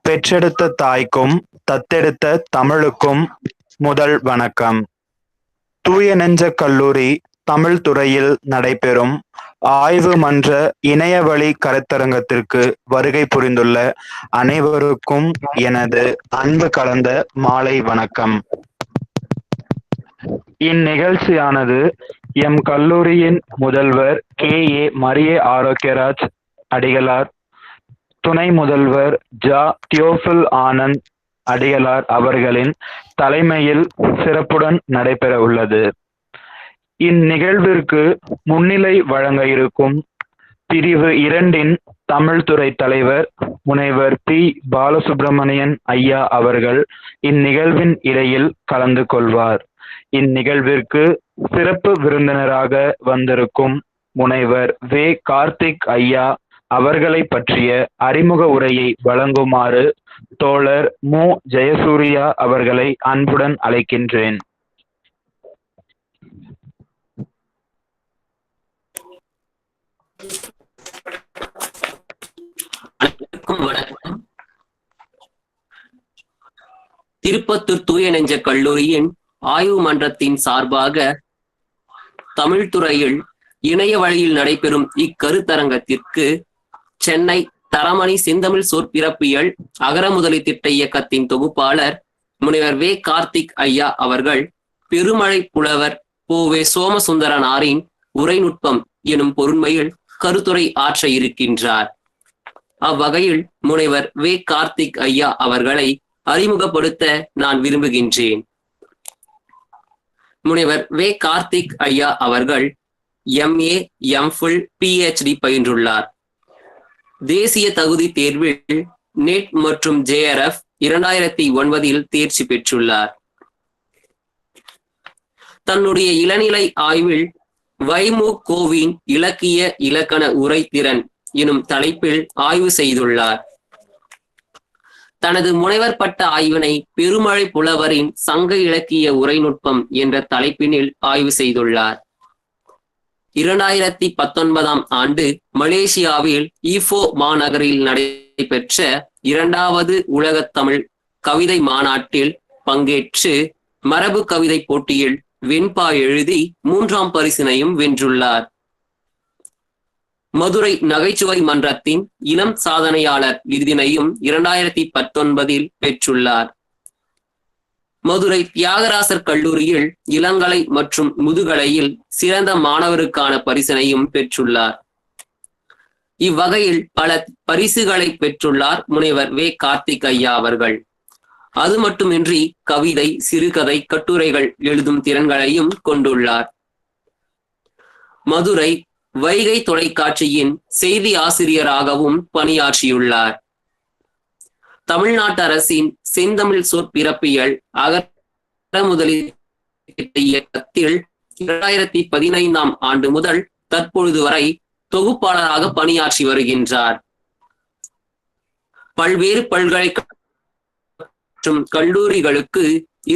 பெற்றெடுத்த தாய்க்கும் தத்தெடுத்த தமிழுக்கும் முதல் வணக்கம். தூய நெஞ்சக் கல்லூரி தமிழ் துறையில் நடைபெறும் ஆய்வு மன்ற இணையவழி கருத்தரங்கத்திற்கு வருகை புரிந்துள்ள அனைவருக்கும் எனது அன்பு கலந்த மாலை வணக்கம். இந்நிகழ்ச்சியானது எம் கல்லூரியின் முதல்வர் கே.ஏ. மரிய ஆரோக்கியராஜ் அடிகளார், துணை முதல்வர் ஜா. தியோஃபில் ஆனந்த் அடிகளார் அவர்களின் தலைமையில் சிறப்புடன் நடைபெற உள்ளது. இந்நிகழ்விற்கு முன்னிலை வழங்க இருக்கும் பிரிவு 2 தமிழ் துறை தலைவர் முனைவர் பி. பாலசுப்ரமணியன் ஐயா அவர்கள் இந்நிகழ்வின் இடையில் கலந்து கொள்வார். இந்நிகழ்விற்கு சிறப்பு விருந்தினராக வந்திருக்கும் முனைவர் வே. கார்த்திக் ஐயா அவர்களை பற்றிய அறிமுக உரையை வழங்குமாறு தோழர் மு. ஜெயசூர்யா அவர்களை அன்புடன் அழைக்கின்றேன். வணக்கம். திருப்பத்தூர் தூய நெஞ்ச கல்லூரியின் ஆய்வு மன்றத்தின் சார்பாக தமிழ் துறையில் இணைய வழியில் நடைபெறும் இக்கருத்தரங்கத்திற்கு சென்னை தரமணி செந்தமிழ் சொற்பிறப்பியல் அகரமுதலி திட்ட இயக்கத்தின் தொகுப்பாளர் முனைவர் வே. கார்த்திக் ஐயா அவர்கள் பெருமழை புலவர் போ.வே. சோமசுந்தரனாரின் உரைநுட்பம் எனும் பொருண்மையில் கருத்துரை ஆற்ற இருக்கின்றார். அவ்வகையில் முனைவர் வே. கார்த்திக் ஐயா அவர்களை அறிமுகப்படுத்த நான் விரும்புகின்றேன். முனைவர் வே. கார்த்திக் ஐயா அவர்கள் MA, MPhil, PhD பயின்றுள்ளார். தேசிய தகுதி தேர்வில் நெட் மற்றும் JRF 2009 தேர்ச்சி பெற்றுள்ளார். தன்னுடைய இளநிலை ஆய்வில் வைமு கோவின் இலக்கிய இலக்கண உரைத்திறன் எனும் தலைப்பில் ஆய்வு செய்துள்ளார். தனது முனைவர் பட்ட ஆய்வினை பெருமழை புலவரின் சங்க இலக்கிய உரைநுட்பம் என்ற தலைப்பினில் ஆய்வு செய்துள்ளார். 2019 ஆண்டு மலேசியாவில் ஈஃபோ மாநகரில் நடைபெற்ற 2வது உலகத் தமிழ் கவிதை மாநாட்டில் பங்கேற்று மரபு கவிதை போட்டியில் வெண்பா எழுதி 3ஆம் பரிசினையும் வென்றுள்ளார். மதுரை நகைச்சுவை மன்றத்தின் இளம் சாதனையாளர் விருதினையும் 2019 பெற்றுள்ளார். மதுரை தியாகராசர் கல்லூரியில் இளங்கலை மற்றும் முதுகலையில் சிறந்த மாணவருக்கான பரிசினையும் பெற்றுள்ளார். இவ்வகையில் பல பரிசுகளை பெற்றுள்ளார் முனைவர் வே. கார்த்திக் ஐயா அவர்கள். அது மட்டுமின்றி கவிதை, சிறுகதை, கட்டுரைகள் எழுதும் திறன்களையும் கொண்டுள்ளார். மதுரை வைகை தொலைக்காட்சியின் செய்தி ஆசிரியராகவும் பணியாற்றியுள்ளார். தமிழ்நாட்டு அரசின் செந்தமிழ் சொற்பிறப்பியல் அகரமுதலி திட்ட இயக்கத்தில் 2015 ஆண்டு முதல் தற்பொழுது வரை தொகுப்பாளராக பணியாற்றி வருகின்றார். பல்வேறு பல்கலைக்கழக மற்றும் கல்லூரிகளுக்கு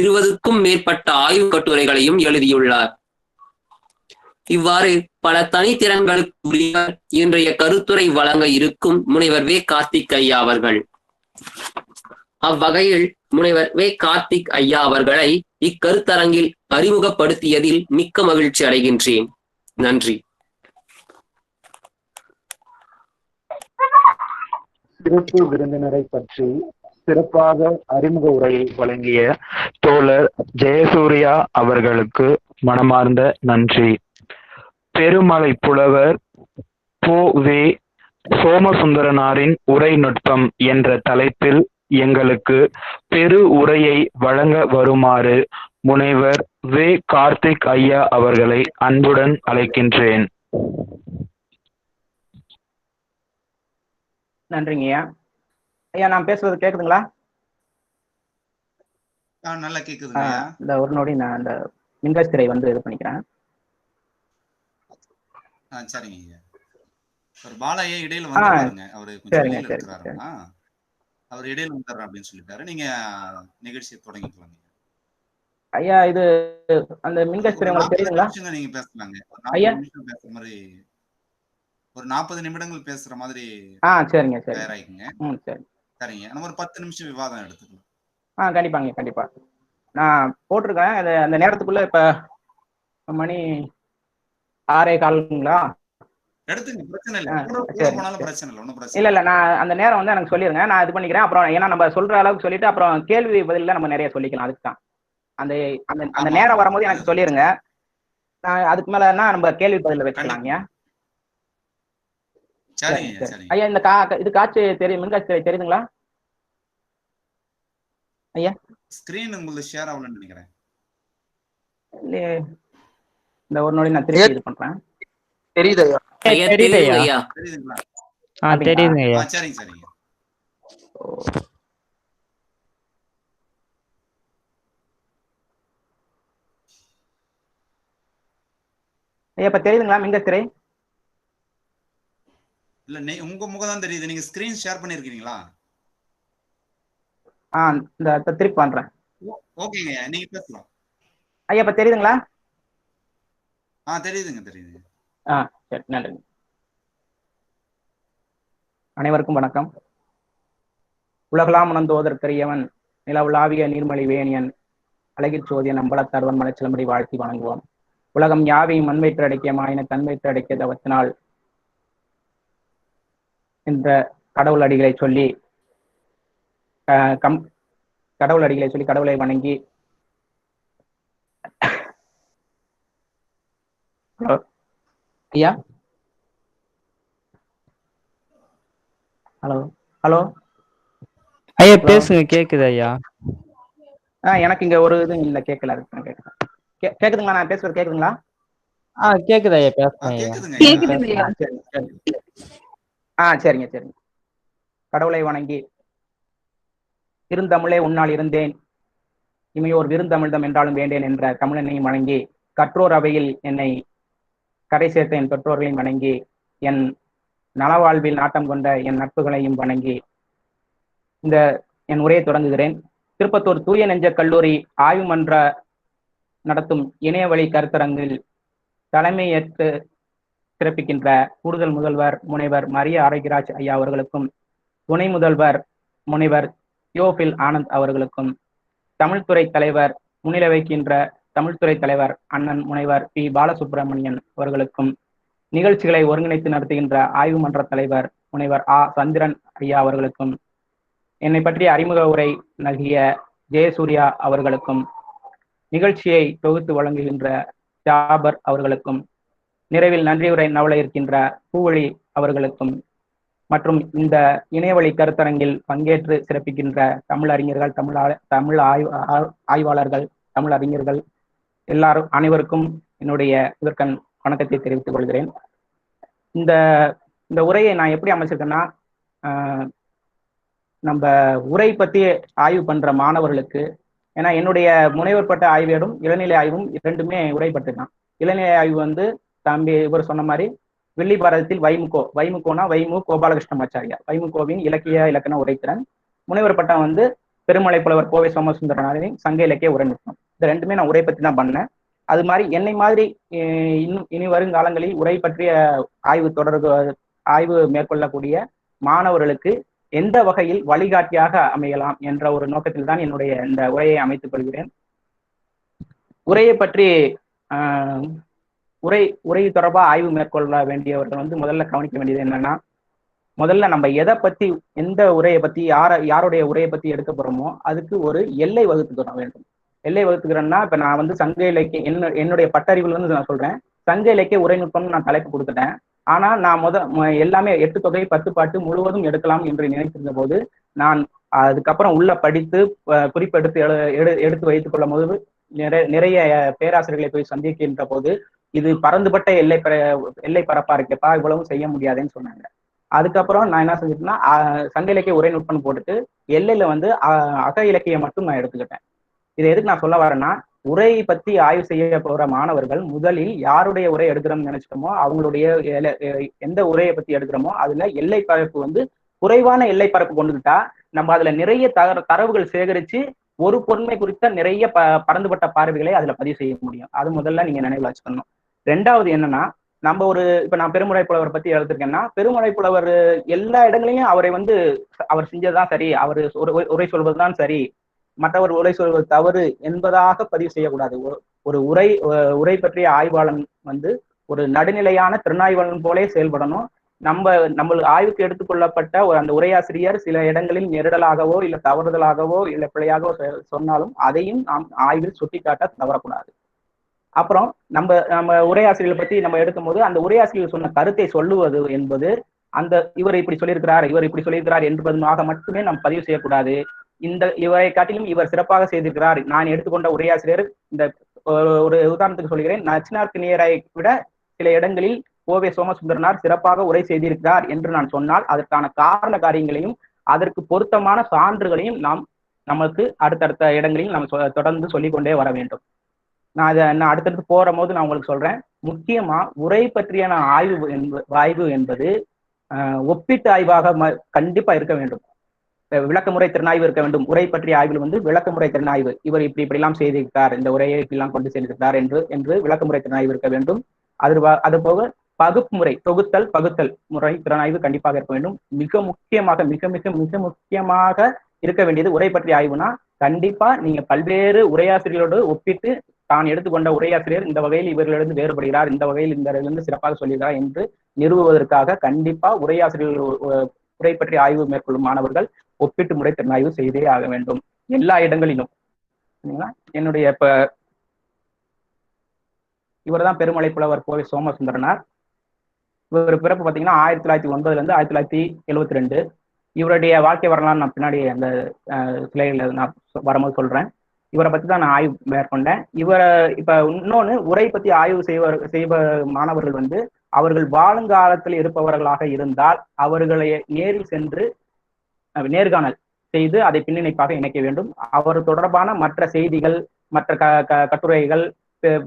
20க்கும் மேற்பட்ட ஆய்வு கட்டுரைகளையும் எழுதியுள்ளார். இவ்வாறு பல தனித்திறன்களுக்குரிய இன்றைய கருத்துரை வழங்க இருக்கும் முனைவர் வே. கார்த்திக் ஐயா அவர்கள். அவ்வகையில் முனைவர் வே. கார்த்திக் ஐயா அவர்களை இக்கருத்தரங்கில் அறிமுகப்படுத்தியதில் மிக்க மகிழ்ச்சி அடைகின்றேன். நன்றி. சிறப்பு விருந்தினரை பற்றி சிறப்பாக அறிமுக உரையை வழங்கிய தோழர் ஜெயசூர்யா அவர்களுக்கு மனமார்ந்த நன்றி. பெருமழை புலவர் போ.வே. சோமசுந்தரனாரின் உரைநுட்பம் என்ற தலைப்பில் எங்களுக்கு பெரு உரையை வழங்க வருமாறு முனைவர் வே. கார்த்திக் ஐயா அவர்களை அன்புடன் அழைக்கின்றேன். நன்றிங்கய்யா. ஐயா, நான் பேசுறது கேக்குதுங்களா? நல்லா கேக்குதுங்க. இந்த ஒரு நொடி நான் அந்த மின்காஸ் திரை இது பண்ணிக்கிறேன். சரிங்க. ஒரு பாலையே இடையில வந்து பாருங்க. அவரு கொஞ்சம் வெளியில இருக்காருன்னா அவர் இடையில வந்துடுறேன் அப்படின்னு சொல்லிட்டாரு. நீங்க நிகழ்ச்சியை தொடங்கிக்கலாங்க. ஐயா, இது அந்த மின்காஸ் திரை உங்களுக்கு தெரியுங்களா? நீங்க பேசலாங்க. ஐயா, பேசுற மாதிரி ஒரு 40 நிமிடங்கள் பேசுற மாதிரி. சரிங்க. சரி. தயாராகிங்க. சரி. சரிங்க, நம்ம ஒரு 10 நிமிஷம் விவாதம் எடுத்துக்கலாம். கண்டிப்பாங்க, கண்டிப்பா. நான் போட்டிருக்கேன். அந்த நேரத்துக்குள்ள இப்ப மணி 6:15ங்களா? எடுத்துங்க, பிரச்சனை இல்லை. கூட சரி, போனாலும் சரி. பிரச்சனை இல்லை, ஒன்றும் பிரச்சனை இல்ல இல்லை. நான் அந்த நேரம் வந்து எனக்கு சொல்லிருங்க, நான் இது பண்ணிக்கிறேன். அப்புறம் ஏன்னா நம்ம சொல்ற அளவுக்கு சொல்லிட்டு அப்புறம் கேள்வி பதில நம்ம நிறைய சொல்லிக்கலாம். அதுக்கு தான் அந்த அந்த அந்த ஆமா, நேரம் ஆமா, வரும்போது எனக்கு அதுதான் சொல்லிருங்க. நான் அதுக்கு மேலன்னா நம்ம கேள்வி பதில வச்சுக்கலாங்க. கண்டிப்பா. சரி, சரிங்க, சரி. சரிங்க. ஐயா, இந்த இது காட்சி தெரியும், மின்காட்சி தெரியுதுங்களா ஐயா? ஸ்கிரீன் உங்களுக்கு ஷேர் ஆகலன்னு நினைக்கிறேன். இந்த ஒரு நொடி நான் திருப்பி இது பண்றேன். தெரியுது ஐயா. ஐயா தெரியுது தெரியுது ஐயா. ஐயா. தெரியுதுங்களா? தெரியுதுங்க ஐயா. சரிங்க, சரிங்க. ஐயா, இப்ப தெரியுதுங்களா மின்கத்திரை? இல்ல, உங்க முகம் தான் தெரியுது. நீங்க ஸ்கிரீன் ஷேர் பண்ணிருக்கீங்களா? இந்த திருப்பி பண்றேன். ஓகேங்க, நீங்க பேசலாம். ஐயா, இப்ப தெரியுதுங்களா? தெரியுதுங்க, தெரியுதுங்க. சரி, நன்றி. அனைவருக்கும் வணக்கம். உலகலாம் உணர்ந்தோதற்கரியவன் நிலவுலாவிய நீர்மலி வேணியன் அழகிற் சோதியன் அம்பலத்தருவன் மலைச்சிலம்படி வாழ்த்தி வணங்குவோம். உலகம் யாவையும் மண்வைற்று அடைக்கிய மாயின தன்வைற்று அடைக்கிய தவத்தினால் என்ற கடவுள் அடிகளை சொல்லி கடவுள் அடிகளை சொல்லி கடவுளை வணங்கி ஹலோ ஐயா, ஹலோ ஹலோ ஐயா பேசுங்க, கேக்குது ஐயா. எனக்கு இங்க ஒரு இது இல்ல, கேட்கல. கேக்குதுங்களா? நான் பேசுறது கேக்குதுங்களா? கேக்குது ஐயா, பேசுங்க ஐயா. கேக்குதுங்க. சரிங்க, சரிங்க. கடவுளை வணங்கி இருந்தமிழே உன்னால் இருந்தேன் இமையோர் விருந்தமிழ்தம் என்றாலும் வேண்டேன் என்ற தமிழனையும் வணங்கி, கற்றோர் அவையில் என்னை கரை சேர்த்த என் பெற்றோர்களையும் வணங்கி, என் நலவாழ்வில் நாட்டம் கொண்ட என் நட்புகளையும் வணங்கி இந்த என் உரையை தொடங்குகிறேன். திருப்பத்தூர் தூய நெஞ்ச கல்லூரி ஆய்வு மன்ற நடத்தும் இணையவழி கருத்தரங்கில் தலைமையேற்று சிறப்பிக்கின்ற கூடுதல் முதல்வர் முனைவர் மரிய ஆரோக்கியராஜ் ஐயா அவர்களுக்கும், துணை முதல்வர் முனைவர் தியோபில் ஆனந்த் அவர்களுக்கும், தமிழ்துறை தலைவர் முன்னிலை வைக்கின்ற தமிழ்துறை தலைவர் அண்ணன் முனைவர் பி பாலசுப்ரமணியன் அவர்களுக்கும், நிகழ்ச்சிகளை ஒருங்கிணைத்து நடத்துகின்ற ஆய்வு மன்ற தலைவர் முனைவர் சந்திரன் ஐயா அவர்களுக்கும், என்னை பற்றிய அறிமுக உரை நல்கிய ஜெயசூர்யா அவர்களுக்கும், நிகழ்ச்சியை தொகுத்து வழங்குகின்ற ஜாபர் அவர்களுக்கும், நிறைவில் நன்றியுரை நவல இருக்கின்ற பூவழி அவர்களுக்கும், மற்றும் இந்த இணையவழி கருத்தரங்கில் பங்கேற்று சிறப்பிக்கின்ற தமிழ் அறிஞர்கள், தமிழ் ஆய்வாளர்கள், தமிழ் அறிஞர்கள் எல்லாரும் அனைவருக்கும் என்னுடைய இதற்கண் வணக்கத்தை தெரிவித்துக் கொள்கிறேன். இந்த உரையை நான் எப்படி அமைச்சிருக்கேன்னா, நம்ம உரை பத்தி ஆய்வு பண்ற மாணவர்களுக்கு, ஏன்னா என்னுடைய முனைவர் பட்ட ஆய்வேடும் இளநிலை ஆய்வும் இரண்டுமே உரைப்பட்டு தான். இளநிலை ஆய்வு வந்து தம்பி இவர் சொன்ன மாதிரி வெள்ளி பாரதத்தில் வைமுகோனா வைமு கோபாலகிருஷ்ணமாச்சாரியா, வைமுகோவின் இலக்கிய இலக்கண உரைத்திறன். முனைவர் பட்டம் வந்து பெருமலை புலவர் கோவை சோமசுந்தரனாரின் சங்க இலக்கிய உரைநுட்பம். இந்த ரெண்டுமே நான் உரை பத்தி தான் பண்ணேன். அது மாதிரி என்னை மாதிரி இனி வருங்காலங்களில் உரை பற்றிய ஆய்வு மேற்கொள்ளக்கூடிய மாணவர்களுக்கு எந்த வகையில் வழிகாட்டியாக அமையலாம் என்ற ஒரு நோக்கத்தில் தான் என்னுடைய இந்த உரையை அமைத்துக் கொள்கிறேன். உரையை பற்றி உரை தொடர்பாக ஆய்வு மேற்கொள்ள வேண்டியவர்கள் வந்து முதல்ல கவனிக்க வேண்டியது என்னன்னா, முதல்ல நம்ம எதை பத்தி, எந்த உரையை பத்தி, யாருடைய உரையை பத்தி எடுக்க போறோமோ அதுக்கு ஒரு எல்லை வகுத்துக்கிற வேண்டும். எல்லை வகுத்துக்கிறேன்னா, இப்ப நான் வந்து சங்க இலக்கிய என்னுடைய பட்டறிவுல இருந்து நான் சொல்றேன், சங்க இலக்கிய உரைநுட்பம் நான் தலைப்பு கொடுத்துட்டேன். ஆனா நான் எல்லாமே 8 தொகை 10 பாட்டு முழுவதும் எடுக்கலாம் என்று நினைத்திருந்த போது, நான் அதுக்கப்புறம் உள்ள படித்து குறிப்பெடுத்து எடுத்து வைத்துக் கொள்ளும் போது நிறைய பேராசிரியர்களை போய் சந்திக்கின்ற போது, இது பறந்துபட்ட எல்லை பரப்பா இருக்கப்பா, இவ்வளவும் செய்ய முடியாதுன்னு சொன்னாங்க. அதுக்கப்புறம் நான் என்ன செஞ்சுட்டேன்னா, சங்க இலக்கிய உரைநுட்பம் போட்டுட்டு எல்லையில வந்து அக இலக்கியம் மட்டும் நான் எடுத்துக்கிட்டேன். இதை எதுக்கு நான் சொல்ல வரேன்னா, உரையை பத்தி ஆய்வு செய்ய போற மாணவர்கள் முதலில் யாருடைய உரை எடுக்கிறோம்னு நினைச்சிட்டோமோ அவங்களுடைய எந்த உரையை பத்தி எடுக்கிறோமோ அதுல எல்லை பரப்பு வந்து குறைவான எல்லை பரப்பு கொண்டுகிட்டா நம்ம அதுல நிறைய தரவுகள் சேகரிச்சு ஒரு பொருண்மை குறித்த நிறைய பறந்துபட்ட பார்வைகளை அதுல பதிவு செய்ய முடியும். அது முதல்ல நீங்க நினைவுல வச்சுக்கணும். ரெண்டாவது என்னன்னா, நம்ம இப்ப நான் பெருமுறை புலவர் பத்தி எழுதிருக்கேன்னா, பெருமுறை புலவர் எல்லா இடங்களையும் அவரை அவர் செஞ்சதுதான் சரி, அவர் உரை சொல்வதுதான் சரி, மற்றவர் உரை சொல்வது தவறு என்பதாக பதிவு செய்யக்கூடாது. ஒரு உரை பற்றிய ஆய்வாளன் ஒரு நடுநிலையான திறனாய்வாளன் போலே செயல்படணும். நம்ம ஆய்வுக்கு எடுத்துக்கொள்ளப்பட்ட அந்த உரையாசிரியர் சில இடங்களில் நெருடலாகவோ இல்ல தவறுதலாகவோ இல்ல பிழையாகவோ சொன்னாலும் அதையும் நாம் ஆய்வில் சுட்டிக்காட்ட தவறக்கூடாது. அப்புறம் நம்ம உரையாசிரியர்களை பத்தி நம்ம எடுக்கும் போது அந்த உரையாசிரியர் சொன்ன கருத்தை சொல்லுவது என்பது இவர் இப்படி சொல்லியிருக்கிறார் என்பதாக மட்டுமே நாம் பதிவு செய்யக்கூடாது. இவரை காட்டிலும் இவர் சிறப்பாக செய்திருக்கிறார். நான் எடுத்துக்கொண்ட உரையாசிரியர் ஒரு உதாரணத்துக்கு சொல்கிறேன், நச்சினார்க்கு நேரை விட சில இடங்களில் கோவை சோமசுந்தரனார் சிறப்பாக உரை செய்திருக்கிறார் என்று நான் சொன்னால் அதற்கான காரண காரியங்களையும் அதற்கு பொருத்தமான சான்றுகளையும் நமக்கு அடுத்தடுத்த இடங்களில் நாம் தொடர்ந்து சொல்லிக்கொண்டே வர வேண்டும். நான் அடுத்தடுத்து போற போது நான் உங்களுக்கு சொல்றேன். முக்கியமா உரை பற்றியான ஆய்வு என்பது ஒப்பீட்டு ஆய்வாக கண்டிப்பா இருக்க வேண்டும். விளக்கமுறை திறனாய்வு இருக்க வேண்டும். உரை பற்றிய ஆய்வில் விளக்கமுறை திறனாய்வு, இவர் இப்படி எல்லாம் செய்திருக்கிறார், இந்த உரையை இப்படிலாம் கொண்டு சென்றிருக்கிறார் என்று விளக்கமுறை திறனாய்வு இருக்க வேண்டும். அது போக பகுப்பு முறை, தொகுத்தல் பகுத்தல் முறை திறனாய்வு கண்டிப்பாக இருக்க வேண்டும். மிக முக்கியமாக மிக மிக மிக முக்கியமாக இருக்க வேண்டியது உரை பற்றிய ஆய்வுனா, கண்டிப்பா நீங்க பல்வேறு உரையாசிரியர்களோடு ஒப்பிட்டு தான் எடுத்துக்கொண்ட உரையாசிரியர் இந்த வகையில் இவர்களிடம் வேறுபடுகிறார், இந்த வகையில் இந்த இருந்து சிறப்பாக சொல்லுகிறார் என்று நிறுவுவதற்காக கண்டிப்பா உரையாசிரியர்கள் உரை பற்றி ஆய்வு மேற்கொள்ளும் மாணவர்கள் ஒப்பீட்டு முறை திறனாய்வு செய்தே ஆக வேண்டும் எல்லா இடங்களிலும். என்னுடைய இவர் தான் பெருமலை புலவர் கோவை சோமசுந்தரனார். இவர் பிறப்பு பார்த்தீங்கன்னா 1909 1972. இவருடைய வாழ்க்கை வரலாறு நான் பின்னாடி அந்த சிலையில நான் வரும்போது சொல்றேன். இவரை பத்தி தான் நான் ஆய்வு மேற்கொண்டேன். இப்ப இன்னொன்னு, உரை பத்தி ஆய்வு செய்வ மாணவர்கள் அவர்கள் வாழுங்காலத்தில் இருப்பவர்களாக இருந்தால் அவர்களை நேரில் சென்று நேர்காணல் செய்து அதை பின்னிணைப்பாக இணைக்க வேண்டும். அவர் தொடர்பான மற்ற செய்திகள், மற்ற கட்டுரைகள்,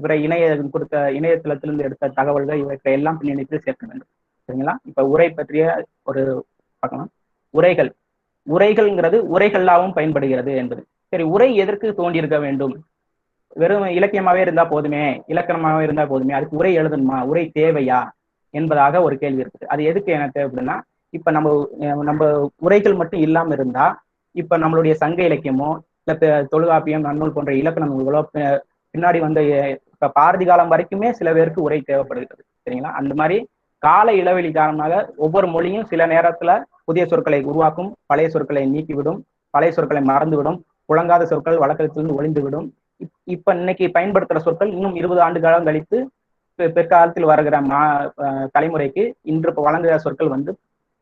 பிற இணையதளத்திலிருந்து எடுத்த தகவல்கள் இவற்றை எல்லாம் பின்னிணைத்து சேர்க்க வேண்டும். சரிங்களா? இப்ப உரை பற்றிய ஒரு பார்க்கலாம். உரைகள்ங்கிறது உரைகளாகவும் பயன்படுகிறது என்பது. சரி, உரை எதற்கு தோன்றியிருக்க வேண்டும்? வெறும் இலக்கியமாவே இருந்தா போதுமே, இலக்கணமாவே இருந்தா போதுமே, அதுக்கு உரை எழுதணுமா, உரை தேவையா என்பதாக ஒரு கேள்வி இருக்குது. அது எதுக்கு எனக்கு தேவைப்படுன்னா, இப்ப நம்ம உரைகள் மட்டும் இல்லாம இருந்தா, இப்ப நம்மளுடைய சங்க இலக்கியமோ இல்ல தொல்காப்பியம், நன்னூல் போன்ற இலக்கண நூல்களோ பின்னாடி இப்ப பாரதி காலம் வரைக்குமே சில பேருக்கு உரை தேவைப்படுகிறது. சரிங்களா? அந்த மாதிரி கால இளவெளி காரணமாக ஒவ்வொரு மொழியும் சில நேரத்துல புதிய சொற்களை உருவாக்கும், பழைய சொற்களை நீக்கிவிடும், பழைய சொற்களை மறந்துவிடும், புழங்காத சொற்கள் வழக்கத்திலிருந்து ஒளிந்துவிடும். இப்ப இன்னைக்கு பயன்படுத்துற சொற்கள் இன்னும் 20 ஆண்டு காலம் கழித்து பிற்காலத்தில் வருகிற தலைமுறைக்கு இன்று வழங்குகிற சொற்கள்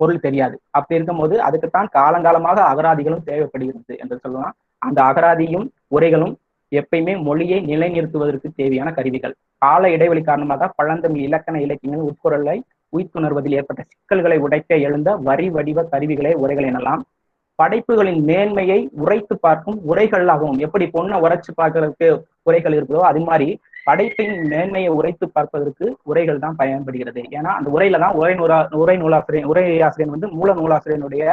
பொருள் தெரியாது. அப்படி இருக்கும் போது அதுக்குத்தான் காலங்காலமாக அகராதிகளும் தேவைப்படுகிறது என்று சொல்லலாம். அந்த அகராதியும் உரைகளும் எப்பயுமே மொழியை நிலைநிறுத்துவதற்கு தேவையான கருவிகள். கால இடைவெளி காரணமாக பழந்தமிழ் இலக்கண இலக்கியங்கள் உட்பொருளை உய்த்துணர்வதில் ஏற்பட்ட சிக்கல்களை உடைக்க எழுந்த வரி வடிவ கருவிகளை உரைகள் எனலாம். படைப்புகளின் மேன்மையை உரைத்து பார்க்கும் உரைகளாகவும், எப்படி பொண்ணை உரைச்சு பார்க்கறதுக்கு உரைகள் இருக்குதோ அது மாதிரி படைப்பின் மேன்மையை உரைத்து பார்ப்பதற்கு உரைகள் தான் பயன்படுகிறது. ஏன்னா அந்த உரையில தான் உரையாசிரியர் மூல நூலாசிரியனுடைய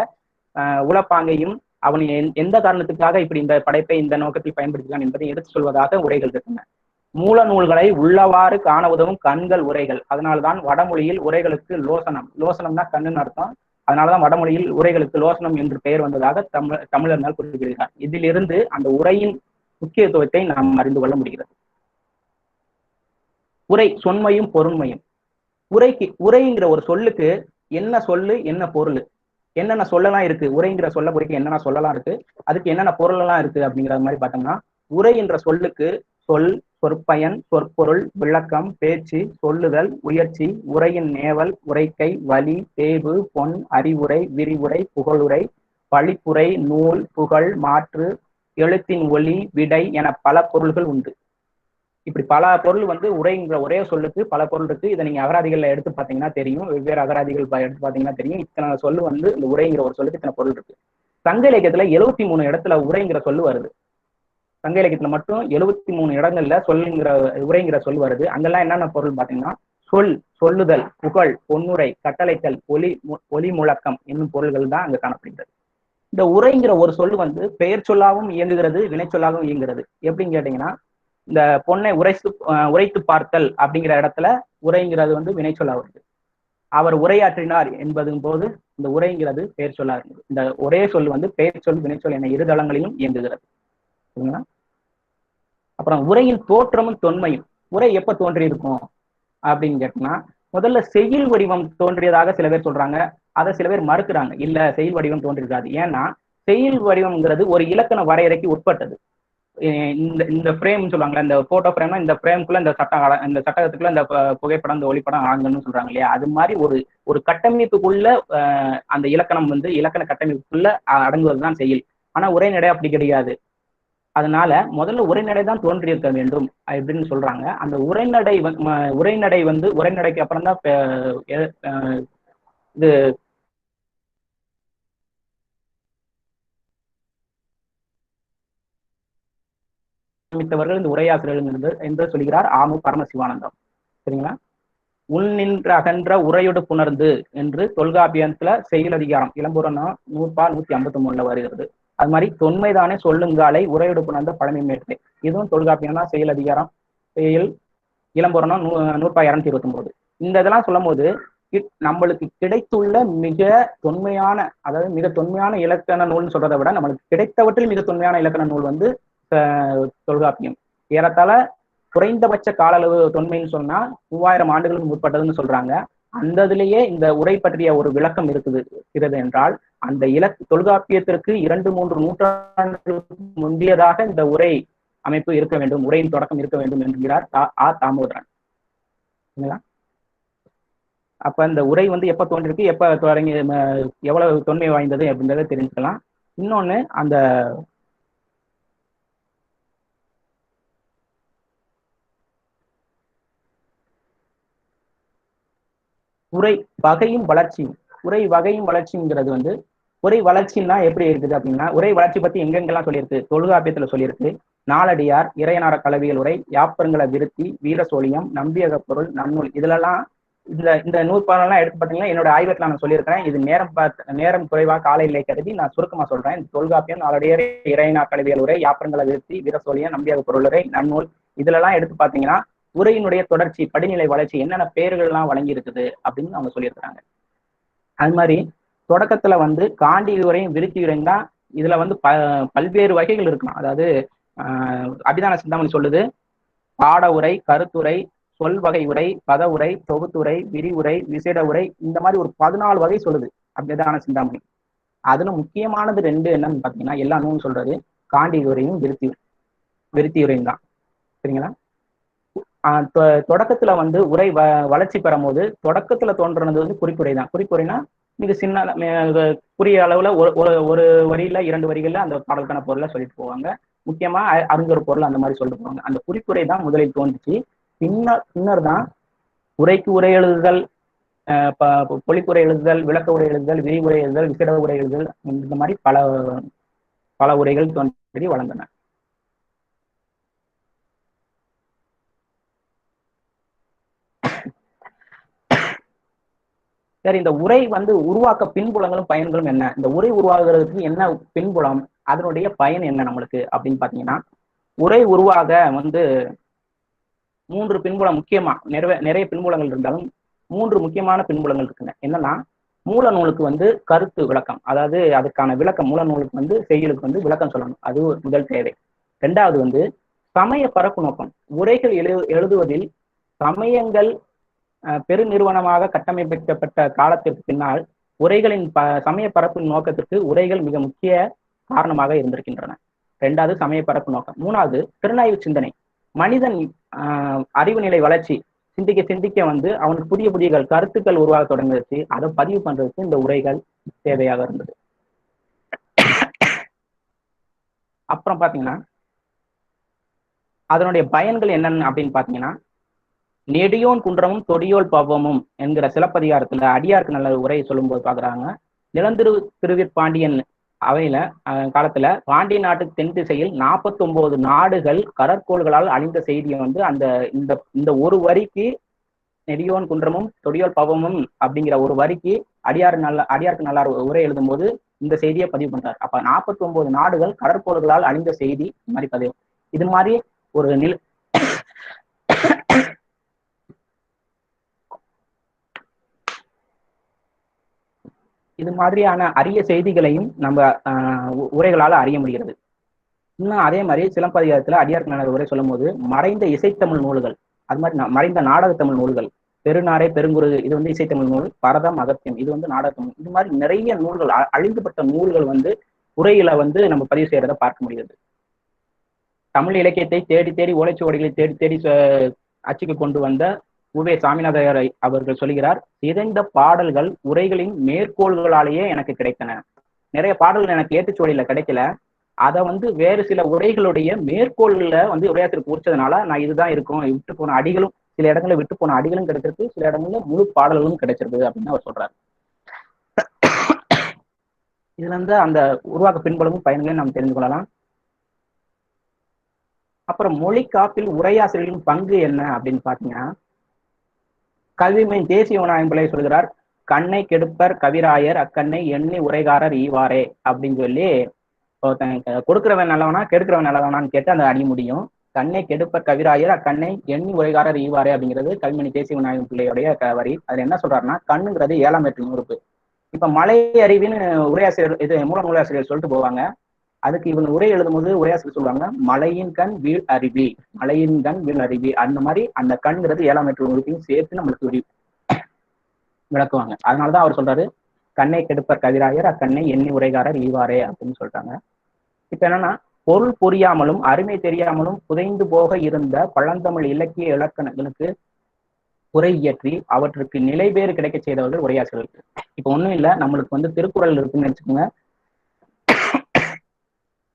உளப்பாங்கையும் அவன் எந்த காரணத்துக்காக இப்படி இந்த படைப்பை இந்த நோக்கத்தில் பயன்படுத்தினான் என்பதை எடுத்து சொல்வதாக உரைகள் இருக்கின்றன. மூல நூல்களை உள்ளவாறு காண உதவும் கண்கள் உரைகள். அதனால்தான் வடமொழியில் உரைகளுக்கு லோசனம்னா கண்ணுன்னு அர்த்தம். அதனாலதான் வடமொழியில் உரைகளுக்கு லோசனம் என்று பெயர் வந்ததாக தமிழர்கள் குறிப்பிடுகிறார். இதிலிருந்து அந்த உரையின் முக்கியத்துவத்தை நாம் அறிந்து கொள்ள முடிகிறது. உரை சொன்மையும் பொருண்மையும். உரைங்கிற ஒரு சொல்லுக்கு என்ன சொல்லு, என்ன பொருள், என்னென்ன சொல்லலாம் இருக்கு, உரைங்கிற சொல்ல குறிக்க என்னென்ன சொல்லலாம் இருக்கு, அதுக்கு என்னென்ன பொருள் எல்லாம் இருக்கு அப்படிங்கிற மாதிரி பார்த்தோம்னா, உரை என்ற சொல்லுக்கு சொல், சொற்பயன், சொற்பொருள், விளக்கம், பேச்சு, சொல்லுதல், உயர்ச்சி, உரையின் நேவல், உரைக்கை, வழி, தேவு, பொன், அறிவுரை, விரிவுரை, புகழுரை, பழிப்புரை, நூல், புகழ், மாற்று, எழுத்தின் ஒலி, விடை என பல பொருள்கள் உண்டு. இப்படி பல பொருள் உரைங்கிற ஒரே சொல்லுக்கு பல பொருள் இருக்கு. இதை நீங்க அகராதிகள்ல எடுத்து பார்த்தீங்கன்னா தெரியும். வெவ்வேறு அகராதிகள் எடுத்து பார்த்தீங்கன்னா தெரியும். இத்தனை சொல்லு இந்த உரைங்கிற ஒரு சொல்லுக்கு இத்தனை பொருள் இருக்கு. சங்க இலக்கியத்துல 73 இடத்துல உரைங்கிற சொல்லு வருது. சங்க இலக்கியத்துல மட்டும் 73 இடங்கள்ல உரைங்கிற சொல் வருது. அங்கெல்லாம் என்னென்ன பொருள் பாத்தீங்கன்னா, சொல்லுதல், புகழ், பொன்னுரை, கட்டளைத்தல், ஒலி முழக்கம் என்னும் பொருள்கள் தான் அங்க காணப்படுகிறது. இந்த உரைங்கிற ஒரு சொல் பெயர் சொல்லாகவும் இயங்குகிறது, வினை சொல்லாகவும் இயங்குகிறது. எப்படின்னு கேட்டீங்கன்னா, இந்த பொன்னை உரைத்து பார்த்தல் அப்படிங்கிற இடத்துல உரைங்கிறது வந்து வினைச்சொல்லா வருது. அவர் உரையாற்றினார் என்பதும் போது இந்த உரைங்கிறது பெயர் சொல்லா இருந்தது. இந்த ஒரே சொல் வந்து பெயர் சொல் வினைச்சொல் என இரு தளங்களிலும் இயங்குகிறது. சரிங்களா? அப்புறம் உரையின் தோற்றமும் தொன்மையும். உரை எப்ப தோன்றி இருக்கும் அப்படின்னு கேட்டோம்னா, முதல்ல செய்யுள் வடிவம் தோன்றியதாக சில பேர் சொல்றாங்க. அதை சில பேர் மறுக்கிறாங்க. இல்ல, செய்யுள் வடிவம் தோன்றிருக்காது. ஏன்னா செய்யுள் வடிவம்ங்கிறது ஒரு இலக்கண வரையறைக்கு உட்பட்டது. இந்த ஃப்ரேம் சொல்லுவாங்களா, இந்த போட்டோ ஃப்ரேம்னா இந்த ஃப்ரேம்குள்ள இந்த சட்டகத்துக்குள்ள இந்த புகைப்படம், இந்த ஒளிப்படம் ஆங்கன்னு சொல்றாங்க இல்லையா, அது மாதிரி ஒரு கட்டமைப்புக்குள்ள அந்த இலக்கணம் வந்து இலக்கண கட்டமைப்புக்குள்ள அடங்குவதுதான் செய்யுள். ஆனா உரைநடை அப்படி கிடையாது. அதனால முதல்ல உரைநடை தான் தோன்றியிருக்க வேண்டும் அப்படின்னு சொல்றாங்க. அந்த உரைநடைக்கு அப்புறம் தான் இது அமைத்தவர்கள் இந்த உரையாசிரியர்கள் என்று சொல்கிறார் ஆமு பரமசிவானந்தம். சரிங்களா? உள் நின்ற அகன்ற உரையோடு புணர்ந்து என்று தொல்காப்பியத்துல செய்யுள் அதிகாரம் இளம்புறனம் 100/153 வருகிறது. அது மாதிரி தொன்மைதானே சொல்லுங்காலை உரையோடு புணர்ந்த பழமை மேற்கை, இதுவும் தொல்காப்பியம் தான். செய்யுள் அதிகாரம் செய்யுள் இளம்புறனம் 100/229. இந்த இதெல்லாம் சொல்லும் போது நம்மளுக்கு கிடைத்துள்ள மிக தொன்மையான, அதாவது மிக தொன்மையான இலக்கண நூல்னு சொல்றதை விட நம்மளுக்கு கிடைத்தவற்றில் மிக தொன்மையான இலக்கண நூல் வந்து தொல்காப்பியம். ஏறத்தாழ குறைந்தபட்ச கால அளவு தொன்மைன்னு சொன்னா 3000 ஆண்டுகளுக்கு முற்பட்டதுன்னு சொல்றாங்க. அந்த இதுலயே இந்த உரை பற்றிய ஒரு விளக்கம் இருக்கிறது என்றால் அந்த தொல்காப்பியத்திற்கு 2-3 நூற்றாண்டுகளுக்கு முந்தியதாக இந்த உரை அமைப்பு இருக்க வேண்டும், உரையின் தொடக்கம் இருக்க வேண்டும் என்கிறார் தாமோதரன். அப்ப இந்த உரை வந்து எப்ப தோன்றிருக்கு, எப்ப தொடங்கி, எவ்வளவு தொன்மை வாய்ந்தது அப்படின்றத தெரிஞ்சுக்கலாம். இன்னொன்னு, அந்த உரை வகையும் வளர்ச்சியும். உரை வகையும் வளர்ச்சிங்கிறது வந்து, உரை வளர்ச்சின்னா எப்படி இருக்குது அப்படின்னா, உரை வளர்ச்சி பத்தி எங்கெங்கெல்லாம் சொல்லியிருக்கு, தொல்காப்பியத்துல சொல்லியிருக்கு. நாலடியார், இறையனார கலவியல் உரை, யாப்பருங்கல விருத்தி, வீரசோழியம், நம்பியக பொருள், நன்னூல், இதுலலாம் இந்த நூற்பாலெல்லாம் எடுத்து பார்த்தீங்கன்னா என்னோட ஆய்வகத்தில் நான் சொல்லியிருக்கிறேன். இது நேரம் குறைவாக கால இல்லை கருதி நான் சுருக்கமா சொல்றேன். தொல்காப்பியம், நாலடியார், இறையனார் கலவியல் உரை, யாப்பருங்கல விருத்தி, வீரசோழியம், நம்பியக பொருள் உரை, நன்னூல், இதுலலாம் எடுத்து பார்த்தீங்கன்னா உரையினுடைய தொடர்ச்சி, படிநிலை வளர்ச்சி, என்னென்ன பெயர்கள்லாம் வழங்கி இருக்குது அப்படின்னு அவங்க சொல்லியிருக்கிறாங்க. அது மாதிரி தொடக்கத்துல வந்து காண்டி உரையும் விருத்தி உரையும் தான். இதுல வந்து பல்வேறு வகைகள் இருக்கலாம். அதாவது அபிதான சிந்தாமணி சொல்லுது, பாட உரை, கருத்துரை, சொல் வகை உரை, பத உரை, தொகுத்துரை, விரிவுரை, விசேட உரை, இந்த மாதிரி ஒரு 14 வகை சொல்லுது அபிதான சிந்தாமணி. அதுல முக்கியமானது 2 என்னன்னு பாத்தீங்கன்னா, எல்லா நூலும் சொல்றது காண்டி உரையும் விருத்தி உரையும் தான். சரிங்களா? தொடக்கத்துல வந்து உரை வளர்ச்சி பெறும் போது தொடக்கத்துல தோன்றது வந்து குறிப்புரை தான். குறிப்புரைனா மிக சின்ன குறிய அளவுல ஒரு வரியில 2 வரிகள்ல அந்த பாடலுக்கான பொருளை சொல்லிட்டு போவாங்க. முக்கியமா அறிஞர் பொருள் அந்த மாதிரி சொல்லிட்டு போவாங்க. அந்த குறிப்புரை தான் முதலில் தோன்றுச்சு. பின்னர் தான் உரைக்கு உரை எழுதுதல், பொழிப்புரை எழுதுதல், விளக்க உரை எழுதுதல், விரிவுரை எழுதுதல், விசேட உரை எழுதுதல், இந்த மாதிரி பல உரைகள் தோன்றி வளர்ந்தன. சரி, இந்த உரை வந்து உருவாக்க பின்புலங்களும் பயன்களும் என்ன, இந்த உரை உருவாகிறதுக்கு என்ன பின்புலம், அதனுடைய பயன் என்ன நம்மளுக்கு அப்படின்னு பாத்தீங்கன்னா, உரை உருவாக வந்து 3 பின்புலம், முக்கியமா நிறைய பின்புலங்கள் இருந்தாலும் 3 முக்கியமான பின்புலங்கள் இருக்குங்க. என்னன்னா, மூல நூலுக்கு வந்து கருத்து விளக்கம், அதாவது அதுக்கான விளக்கம், மூல நூலுக்கு வந்து செய்யுளுக்கு வந்து விளக்கம் சொல்லணும், அது முதல் தேவை. 2வது வந்து சமய பரப்பு நோக்கம். உரைகள் எழுதுவதில் சமயங்கள் பெருநிறுவனமாக கட்டமைக்கப்பட்ட காலத்திற்கு பின்னால் உரைகளின் சமய பரப்பு நோக்கத்திற்கு உரைகள் மிக முக்கிய காரணமாக இருந்திருக்கின்றன. 2வது சமய பரப்பு நோக்கம். 3வது திறனாய்வு சிந்தனை. மனிதன் அறிவு நிலை வளர்ச்சி, சிந்திக்க வந்து அவனுக்கு புதிய கருத்துக்கள் உருவாக தொடங்குச்சு. அதை பதிவு பண்றதுக்கு இந்த உரைகள் தேவையாக இருந்தது. அப்புறம் பாத்தீங்கன்னா அதனுடைய பயன்கள் என்னன்னு அப்படின்னு பாத்தீங்கன்னா, நெடியோன் குன்றமும் தொடியோல் பவமும் என்கிற சிலப்பதிகாரத்துல அடியாருக்கு நல்ல உரையை சொல்லும்போது பாக்குறாங்க, திருவிற்பாண்டியன் அவையில காலத்துல பாண்டிய நாட்டுக்கு தென் திசையில் 49 நாடுகள் கடற்கோள்களால் அழிந்த செய்தியை வந்து இந்த ஒரு வரிக்கு, நெடியோன் குன்றமும் தொடியோல் பவமும் அப்படிங்கிற ஒரு வரிக்கு அடியாருக்கு நல்லார் உரை எழுதும் போது இந்த செய்தியை பதிவு பண்றாரு. அப்ப 49 நாடுகள் கடற்கோள்களால் அழிந்த செய்தி இந்த மாதிரி பதிவு. இது மாதிரி இது மாதிரியான அரிய செய்திகளையும் நம்ம உரைகளால அறிய முடிகிறது. இன்னும் அதே மாதிரி சிலப்பதிகாரத்துல அடியார்க்கு உரை சொல்லும் போது மறைந்த இசைத்தமிழ் நூல்கள், அது மாதிரி மறைந்த நாடகத்தமிழ் நூல்கள், பெருநாரை பெருங்குரு இது வந்து இசைத்தமிழ் நூல், பரதம் அகத்தியம் இது வந்து நாடகத்தமிழ், இது மாதிரி நிறைய நூல்கள் அழிந்துபட்ட நூல்கள் வந்து உரையில வந்து நம்ம பதிவு செய்யறத பார்க்க முடியுது. தமிழ் இலக்கியத்தை தேடி தேடி ஓலைச்சுவடிகளை தேடி தேடி அச்சுக்கு கொண்டு வந்த உவே சாமிநாதர் அவர்கள் சொல்கிறார், சிதைந்த பாடல்கள் உரைகளின் மேற்கோள்களாலேயே எனக்கு கிடைத்தன. நிறைய பாடல்கள் எனக்கு ஏட்டுச்சுவடியில கிடைக்கல, அதை வந்து வேறு சில உரைகளுடைய மேற்கோள்ல வந்து உரையாத்திற்கு குறிச்சதுனால நான் இதுதான் இருக்கும், விட்டு போன அடிகளும் சில இடங்கள்ல விட்டு போன அடிகளும் கிடைச்சிருக்கு, சில இடங்கள்ல முழு பாடல்களும் கிடைச்சிருக்கு அப்படின்னு அவர் சொல்றாரு. இதுல இருந்து அந்த உருவாக்க பின்புலமும் பயன்களையும் நாம் தெரிந்து கொள்ளலாம். அப்புறம் மொழி காப்பில் உரையாசிரியர்களின் பங்கு என்ன அப்படின்னு பாத்தீங்கன்னா, கல்விமை தேசிய விநாயகம் பிள்ளை சொல்கிறார், கண்ணை கெடுப்பர் கவிராயர் அக்கண்ணை எண்ணி உரைகாரர் ஈவாரே அப்படின்னு சொல்லி கொடுக்கிறவன் நல்லவனா கெடுக்கிறவன் நல்லவனான்னு கேட்டு அந்த அடிய முடியும். கண்ணை கெடுப்பர் கவிராயர் அக்கண்ணை எண்ணி உரைகாரர் ஈவாரே அப்படிங்கிறது கல்விமணி தேசிய விநாயகம் பிள்ளையுடைய வரி. அதுல என்ன சொல்றாருன்னா, கண்ணுங்கிறது 7ஆம் வேற்று உறுப்பு. இப்ப மலை அறிவின்னு உரையாசிரியர் இது மூல நூலாசிரியர் சொல்லிட்டு போவாங்க. அதுக்கு இவங்க உரை எழுதும் போது உரையாசிரியர் சொல்லுவாங்க, மலையின் கண் வீழ் அருவி, மலையின் கண் வீழ் அருவி. அந்த மாதிரி அந்த கண்ங்கிறது 7ஆம் வேற்று உறுப்பையும் சேர்த்து நம்மளுக்கு விளக்குவாங்க. அதனாலதான் அவர் சொல்றாரு, கண்ணை கெடுப்பர் கவிராயர் அக்கண்ணை எண்ணி உரைகாரர் ஈவாரே அப்படின்னு சொல்றாங்க. இப்ப என்னன்னா, பொருள் புரியாமலும் அருமை தெரியாமலும் புதைந்து போக இருந்த பழந்தமிழ் இலக்கிய இலக்கணங்களுக்கு உரை இயற்றி அவற்றுக்கு நிலை பேறு கிடைக்க செய்தவர்கள் உரையாசிரியர்கள். இப்ப ஒண்ணும் இல்லை, நம்மளுக்கு வந்து திருக்குறள் இருக்குன்னு நினைச்சுக்கோங்க,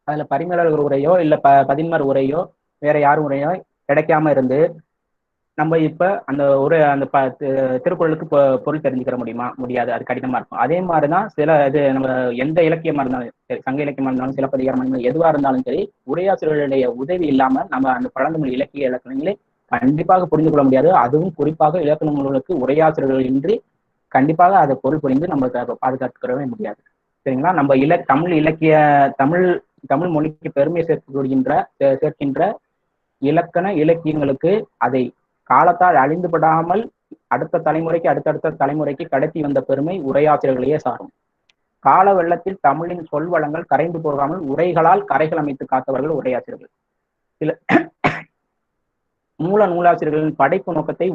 அதுல பரிமேலழகர் உரையோ இல்ல பதின்மர் உரையோ வேற யாரும் உரையோ கிடைக்காம இருந்து நம்ம இப்ப அந்த அந்த திருக்குறளுக்கு பொருள் தெரிஞ்சுக்கிற முடியுமா? முடியாது, அது கடினமா இருக்கும். அதே மாதிரிதான் சில இது நம்ம எந்த இலக்கியமா இருந்தாலும் சரி, சங்க இலக்கியமா இருந்தாலும் சிலப்பதிகாரம் எதுவா இருந்தாலும் சரி, உரையாசிரியர்களுடைய உதவி இல்லாம நம்ம அந்த பழந்தமிழ் இலக்கிய இலக்கணங்களை கண்டிப்பாக புரிந்து கொள்ள முடியாது. அதுவும் குறிப்பாக இலக்கண நூல்களுக்கு உரையாசிரியர்கள் இன்றி கண்டிப்பாக அதை பொருள் புரிந்து நம்ம பாதுகாத்துக்கிறவே முடியாது. சரிங்களா? நம்ம தமிழ் இலக்கிய தமிழ் மொழிக்கு பெருமை சேர்க்கின்ற இலக்கண இலக்கியங்களுக்கு அதை காலத்தால் அழிந்துபடாமல் அடுத்த அடுத்தடுத்த தலைமுறைக்கு கடத்தி வந்த பெருமை உரையாசிரியர்களையே சாரும். கால வெள்ளத்தில் தமிழின் சொல் வளங்கள் கரைந்து போகாமல் உரைகளால் கரைகள் அமைத்து காத்தவர்கள் உரையாசிரியர்கள். சில மூல நூலாசிரியர்களின் படைப்பு நோக்கத்தை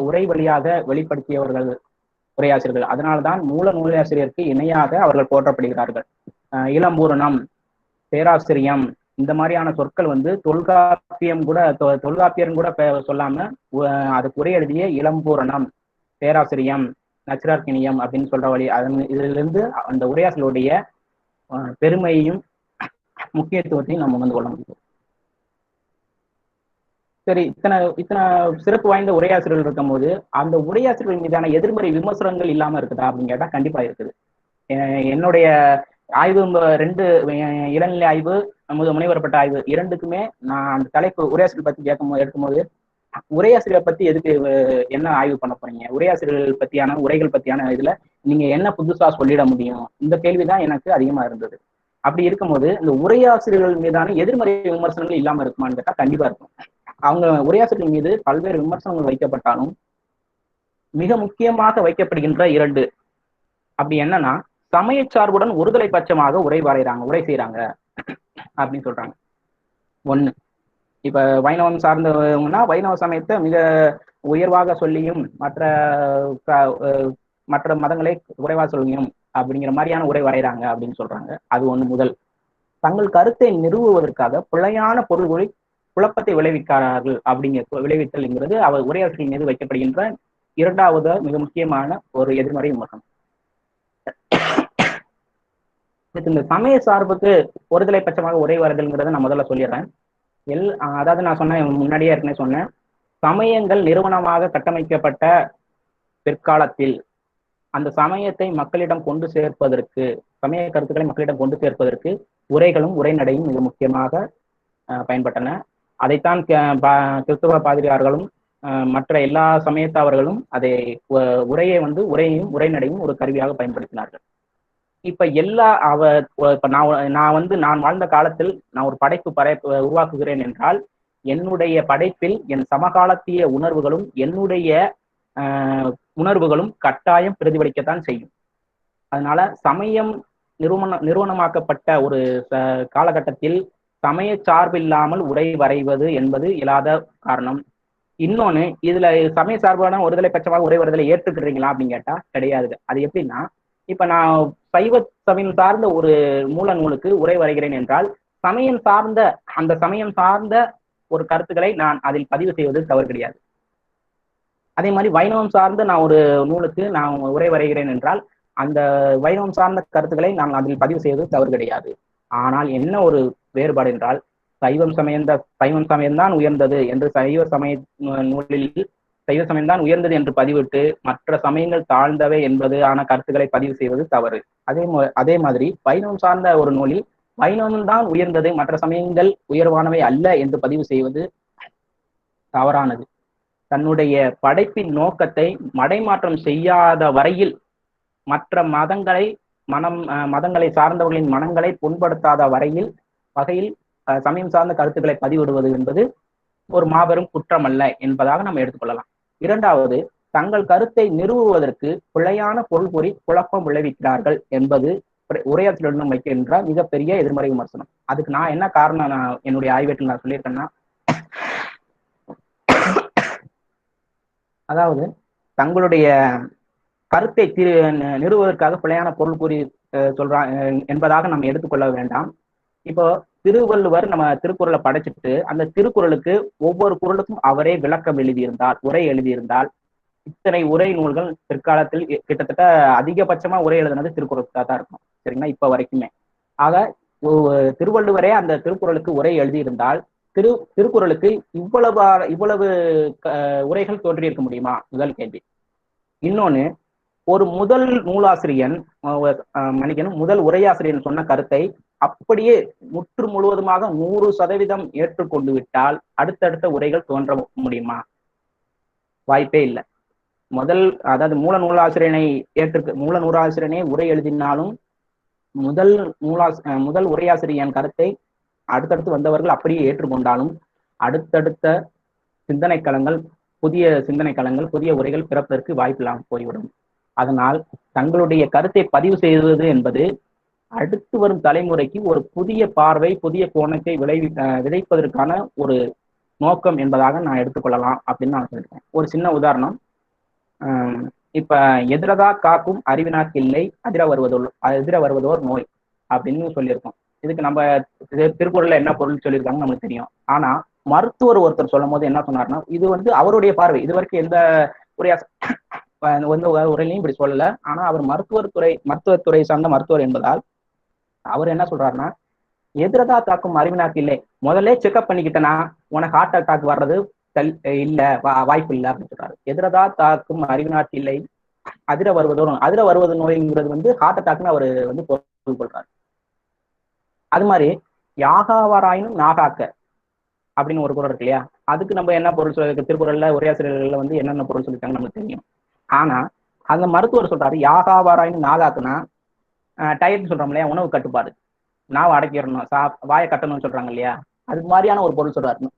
உரை வழியாக வெளிப்படுத்தியவர்கள் உரையாசிரியர்கள். அதனால்தான் மூல நூலாசிரியருக்கு இணையாக அவர்கள் போற்றப்படுகிறார்கள். இளம்பூரணம், பேராசிரியம் இந்த மாதிரியான சொற்கள் வந்து தொல்காப்பியர் கூட சொல்லாம அதுக்கு உரை எழுதிய இளம்பூரணம், பேராசிரியம், நச்சிரார்க்கினியம் அப்படின்னு சொல்ற வழி இதுல இருந்து அந்த உரையாசிரியருடைய பெருமையையும் முக்கியத்துவத்தையும் நம்ம வந்து கொள்ள முடியும். சரி, இத்தனை சிறப்பு வாய்ந்த உரையாசிரியர்கள் இருக்கும் போது அந்த உரையாசிரியர்கள் மீதான எதிர்மறை விமர்சனங்கள் இல்லாம இருக்குதா அப்படின்னு கேட்டா கண்டிப்பா இருக்குது. என்னுடைய ஆய்வு 2 இளநிலை ஆய்வு, முனைவரப்பட்ட ஆய்வு இரண்டுக்குமே நான் அந்த தலைப்பு உரையாசிரியர் பத்தி எடுக்கும்போது உரையாசிரியர் பத்தி எதுக்கு என்ன ஆய்வு பண்ண போறீங்க, உரையாசிரியர்கள் பத்தியான உரைகள் பத்தியான இதுல நீங்க என்ன புதுசா சொல்லிட முடியும், இந்த கேள்விதான் எனக்கு அதிகமா இருந்தது. அப்படி இருக்கும்போது இந்த உரையாசிரியர்கள் மீதான எதிர்மறை விமர்சனங்கள் இல்லாம இருக்குமான்னு கேட்டா கண்டிப்பா இருக்கும். அவங்க உரையாசிரியர்கள் மீது பல்வேறு விமர்சனங்கள் வைக்கப்பட்டாலும் மிக முக்கியமாக வைக்கப்படுகின்ற 2 அப்படி என்னன்னா, சமய சார்புடன் ஒருதலை பட்சமாக உரை செய்யறாங்க அப்படின்னு சொல்றாங்க. 1, இப்ப வைணவம் சார்ந்தவங்கன்னா வைணவ சமயத்தை மிக உயர்வாக சொல்லியும் மற்ற மதங்களை குறைவா சொல்லியும் அப்படிங்கிற மாதிரியான உரை வரைகிறாங்க அப்படின்னு சொல்றாங்க. அது 1 முதல். தங்கள் கருத்தை நிறுவுவதற்காக பிழையான பொருள்களை குழப்பத்தை விளைவிக்கிறார்கள் விளைவித்தல்ங்கிறது அவர் உரையாசிரியர் மீது வைக்கப்படுகின்ற 2வது மிக முக்கியமான ஒரு எதிர்மறை விமர்சனம். இந்த சமய சார்புக்கு ஒருதலை பட்சமாக உரை வருதல்ங்கிறத நான் முதல்ல சொல்லிடுறேன். அதாவது நான் முன்னாடியே ஏற்கனவே சொன்னேன், சமயங்கள் நிறுவனமாக கட்டமைக்கப்பட்ட பிற்காலத்தில் அந்த சமயத்தை மக்களிடம் கொண்டு சேர்ப்பதற்கு, சமய கருத்துக்களை மக்களிடம் கொண்டு சேர்ப்பதற்கு உரைகளும் உரைநடையும் மிக முக்கியமாக பயன்பட்டன. அதைத்தான் கிறிஸ்தவ பாதிரியார்களும் மற்ற எல்லா சமயத்தவர்களும் அதை உரையையும் உரைநடையும் ஒரு கருவியாக பயன்படுத்தினார்கள். இப்ப நான் வாழ்ந்த காலத்தில் நான் ஒரு படைப்பு உருவாக்குகிறேன் என்றால் என்னுடைய படைப்பில் என் சமகாலத்திய உணர்வுகளும் என்னுடைய உணர்வுகளும் கட்டாயம் பிரதிபலிக்கத்தான் செய்யும். அதனால சமயம் நிறுவனமாக்கப்பட்ட ஒரு காலகட்டத்தில் சமய சார்பில்லாமல் உரை வரைவது என்பது இயலாத காரணம். இன்னொன்னு, இதுல சமய சார்பான ஒருதலை பட்சமாக உரை வருதலை ஏற்றுக்கிறீங்களா அப்படின்னு கேட்டா கிடையாது. அது எப்படின்னா, இப்ப நான் சைவ சமயம் சார்ந்த ஒரு மூல நூலுக்கு உரை வரைகிறேன் என்றால் அந்த சமயம் சார்ந்த ஒரு கருத்துக்களை நான் அதில் பதிவு செய்வது தவறு கிடையாது. அதே மாதிரி வைணவம் சார்ந்த நான் ஒரு நூலுக்கு நான் உரை வரைகிறேன் என்றால் அந்த வைணவம் சார்ந்த கருத்துக்களை நான் அதில் பதிவு செய்வது தவறு கிடையாது. ஆனால் என்ன ஒரு வேறுபாடு என்றால், சைவம் சமயம்தான் உயர்ந்தது என்று சைவ சமய நூலில் சைவ சமயம்தான் உயர்ந்தது என்று பதிவிட்டு மற்ற சமயங்கள் தாழ்ந்தவை என்பது ஆன கருத்துக்களை பதிவு செய்வது தவறு. அதே மாதிரி வைணவம் சார்ந்த ஒரு நூலில் வைணவம் தான் உயர்ந்தது, மற்ற சமயங்கள் உயர்வானவை அல்ல என்று பதிவு செய்வது தவறானது. தன்னுடைய படைப்பின் நோக்கத்தை மடைமாற்றம் செய்யாத வரையில் மற்ற மதங்களை சார்ந்தவர்களின் மனங்களை புண்படுத்தாத வகையில் சமயம் சார்ந்த கருத்துக்களை பதிவிடுவது என்பது ஒரு மாபெரும் குற்றம் அல்ல என்பதாக நம்ம எடுத்துக்கொள்ளலாம். இரண்டாவது, தங்கள் கருத்தை நிறுவுவதற்கு பிழையான பொருள் கூறி குழப்பம் விளைவிக்கிறார்கள் என்பது உரையாற்றலுடன் வைக்கின்ற மிகப்பெரிய எதிர்மறை விமர்சனம். அதுக்கு நான் என்ன காரணம் நான் என்னுடைய ஆய்வேட்டில் நான் சொல்லியிருக்கேன்னா, அதாவது தங்களுடைய கருத்தை நிறுவுவதற்காக பிழையான பொருள் கூறி சொல்றாங்க என்பதாக நம்ம எடுத்துக்கொள்ள வேண்டாம். இப்போ திருவள்ளுவர் நம்ம திருக்குறளை படைச்சிட்டு அந்த திருக்குறளுக்கு ஒவ்வொரு குறளுக்கும் அவரே விளக்கம் எழுதியிருந்தால், உரை எழுதியிருந்தால், இத்தனை உரை நூல்கள் பிற்காலத்தில் கிட்டத்தட்ட அதிகபட்சமா உரை எழுதுனது திருக்குறளுக்காக தான் இருக்கும். சரிங்களா? இப்ப வரைக்குமே. ஆக திருவள்ளுவரே அந்த திருக்குறளுக்கு உரை எழுதியிருந்தால் திருக்குறளுக்கு இவ்வளவு உரைகள் தோன்றியிருக்க முடியுமா? முதல் கேள்வி. இன்னொன்னு, ஒரு முதல் நூலாசிரியன் முதல் உரையாசிரியன் சொன்ன கருத்தை அப்படியே முற்று முழுவதுமாக 100% ஏற்றுக்கொண்டு விட்டால் அடுத்தடுத்த உரைகள் தோன்ற முடியுமா? வாய்ப்பே இல்லை. அதாவது மூல நூலாசிரியனே உரை எழுதினாலும் முதல் உரையாசிரியன் கருத்தை அடுத்தடுத்து வந்தவர்கள் அப்படியே ஏற்றுக்கொண்டாலும் அடுத்தடுத்த புதிய சிந்தனை களங்கள் புதிய உரைகள் பிறப்பதற்கு வாய்ப்பில்லாமல் போய்விடும். அதனால் தங்களுடைய கருத்தை பதிவு செய்வது என்பது அடுத்து வரும் தலைமுறைக்கு ஒரு புதிய பார்வை, புதிய கோணத்தை விதைப்பதற்கான ஒரு நோக்கம் என்பதாக நான் எடுத்துக்கொள்ளலாம் அப்படின்னு நான் சொல்லியிருக்கேன். ஒரு சின்ன உதாரணம், இப்ப எதிரதா காக்கும் அறிவினாக்கில்லை அதிர வருவதோர் நோய் அப்படின்னு சொல்லியிருக்கோம். இதுக்கு நம்ம திருக்குறள்ல என்ன பொருள் சொல்லியிருக்காங்கன்னு நமக்கு தெரியும். ஆனா மருத்துவர் ஒருத்தர் சொல்லும் போது என்ன சொன்னார்னா, இது அவருடைய பார்வை, இது வரைக்கும் எந்த உரையிலையும் இப்படி சொல்லல. ஆனா அவர் மருத்துவத்துறை சார்ந்த மருத்துவர் என்பதால் அவர் என்ன சொல்றாருன்னா, எதிரதா தாக்கும் அறிவினாக்கு இல்லை, முதல்ல செக்அப் பண்ணிக்கிட்டனா உனக்கு ஹார்ட் அட்டாக் வர்றது வாய்ப்பு இல்லை அப்படின்னு சொல்றாரு. எதிரதா தாக்கும் அறிவினாக்கு இல்லை அதிர வருவது நோய்ங்கிறது ஹார்ட் அட்டாக்னு அவர் பொருள் கொள்றாரு. அது மாதிரி யாகாவாராயினும் நாகாக்க அப்படின்னு ஒரு குறள் இருக்கு இல்லையா? அதுக்கு நம்ம என்ன பொருள் சொல்லிருக்கு? திருக்குறள்ல உரையாசிரியர்கள்ல என்னென்ன பொருள் சொல்லிருக்காங்க நமக்கு தெரியும். ஆனா அந்த மருத்துவர் சொல்றாரு, யாகாவாராயினும் நாகாக்குனா டயட் சொல்றோம் இல்லையா, உணவு கட்டுப்பாடு, நாவை அடைக்கிடணும், வாயை கட்டணும்னு சொல்றாங்க இல்லையா, அது மாதிரியான ஒரு பொருள் சொல்றாரு.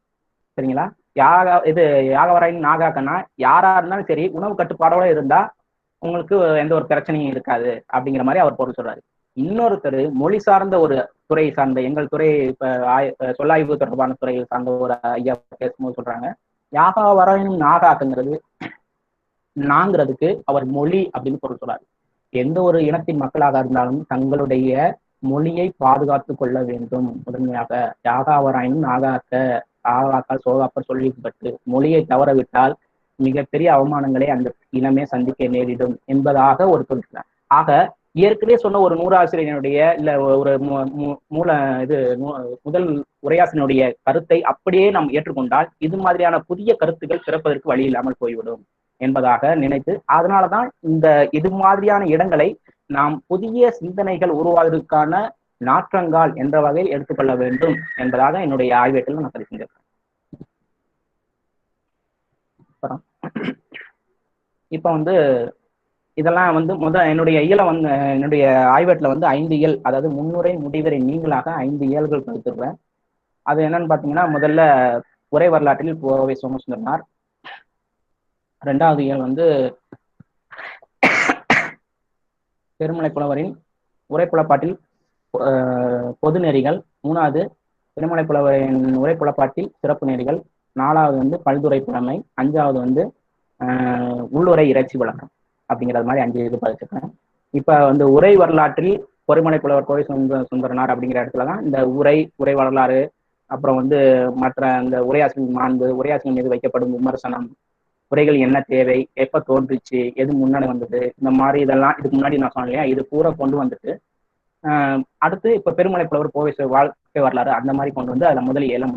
சரிங்களா? யாகவராயினும் நாகாக்கன்னா யாரா இருந்தாலும் சரி உணவு கட்டுப்பாடோட இருந்தா உங்களுக்கு எந்த ஒரு பிரச்சனையும் இருக்காது அப்படிங்கிற மாதிரி அவர் பொருள் சொல்றாரு. இன்னொருத்தர் மொழி சார்ந்த ஒரு துறை சார்ந்த எங்கள் துறை சொல்லாய்வு தொடர்பான துறையில் சார்ந்த ஒரு ஐயா பேசும்போது சொல்றாங்க, யாகாவராயினும் நாகாக்குங்கிறது நாங்கிறதுக்கு அவர் மொழி அப்படின்னு பொருள் சொல்றாரு. எந்த ஒரு இனத்தின் மக்களாக இருந்தாலும் தங்களுடைய மொழியை பாதுகாத்து கொள்ள வேண்டும். முதன்மையாக யாகாவராயினும் நாகாக்க சோகாப்பர் சொல்லிப்பட்டு மொழியை தவறவிட்டால் மிகப்பெரிய அவமானங்களை அந்த இனமே சந்திக்க நேரிடும் என்பதாக ஒரு சொல்கிறார். ஆக ஏற்கனவே சொன்ன ஒரு நூறாசிரியனுடைய இல்ல ஒரு முதல் உரையாசிரியனுடைய கருத்தை அப்படியே நாம் ஏற்றுக்கொண்டால் இது மாதிரியான புதிய கருத்துக்கள் பிறப்பதற்கு வழி இல்லாமல் போய்விடும் என்பதாக நினைத்து, அதனாலதான் இது மாதிரியான இடங்களை நாம் புதிய சிந்தனைகள் உருவாவதற்கான நாற்றங்கால் என்ற வகையில் எடுத்துக்கொள்ள வேண்டும் என்பதாக என்னுடைய ஆய்வேட்டில் நான் பதிவு செஞ்சிருக்கேன். இப்ப இதெல்லாம் என்னுடைய என்னுடைய ஆய்வேட்டில் 5 இயல், அதாவது முன்னுரை முடிவரை நீங்களாக 5 இயல்கள் கொடுத்துருவேன். அது என்னன்னு பாத்தீங்கன்னா, முதல்ல உரை வரலாற்றில் கோவை சோமசுந்தரனார். 2வது இயல் வந்து பெருமலை புலவரின் உரைப்புலப்பாட்டில் பொது நெறிகள். 3வது பெருமலை புலவரின் உரைப்புலப்பாட்டில் சிறப்பு நெறிகள். 4வது வந்து பல்துறை புலமை. 5வது வந்து உள்ளுரை இறைச்சி விளக்கம் அப்படிங்கிறது மாதிரி 5 இது படிச்சிருக்கேன். இப்ப வந்து உரை வரலாற்றில் பொருமலை புலவர் கோவை சுந்தரனார் அப்படிங்கிற இடத்துலதான் இந்த உரை வரலாறு, அப்புறம் வந்து மற்ற இந்த உரையாசிரியர் மாண்பு, உரையாசிரியர் மீது வைக்கப்படும் விமர்சனம், உரைகள் என்ன தேவை, எப்ப தோன்றுச்சு, எது முன்னாடி வந்தது, இந்த மாதிரி இதெல்லாம் இதுக்கு முன்னாடி நான் சொன்னேன் இல்லையா, இது பூரா கொண்டு வந்துட்டு அடுத்து இப்ப பெருமலை புலவர் கோவை வாழ்க்கை வரலாறு அந்த மாதிரி கொண்டு வந்து அதுல முதல் ஏலம்.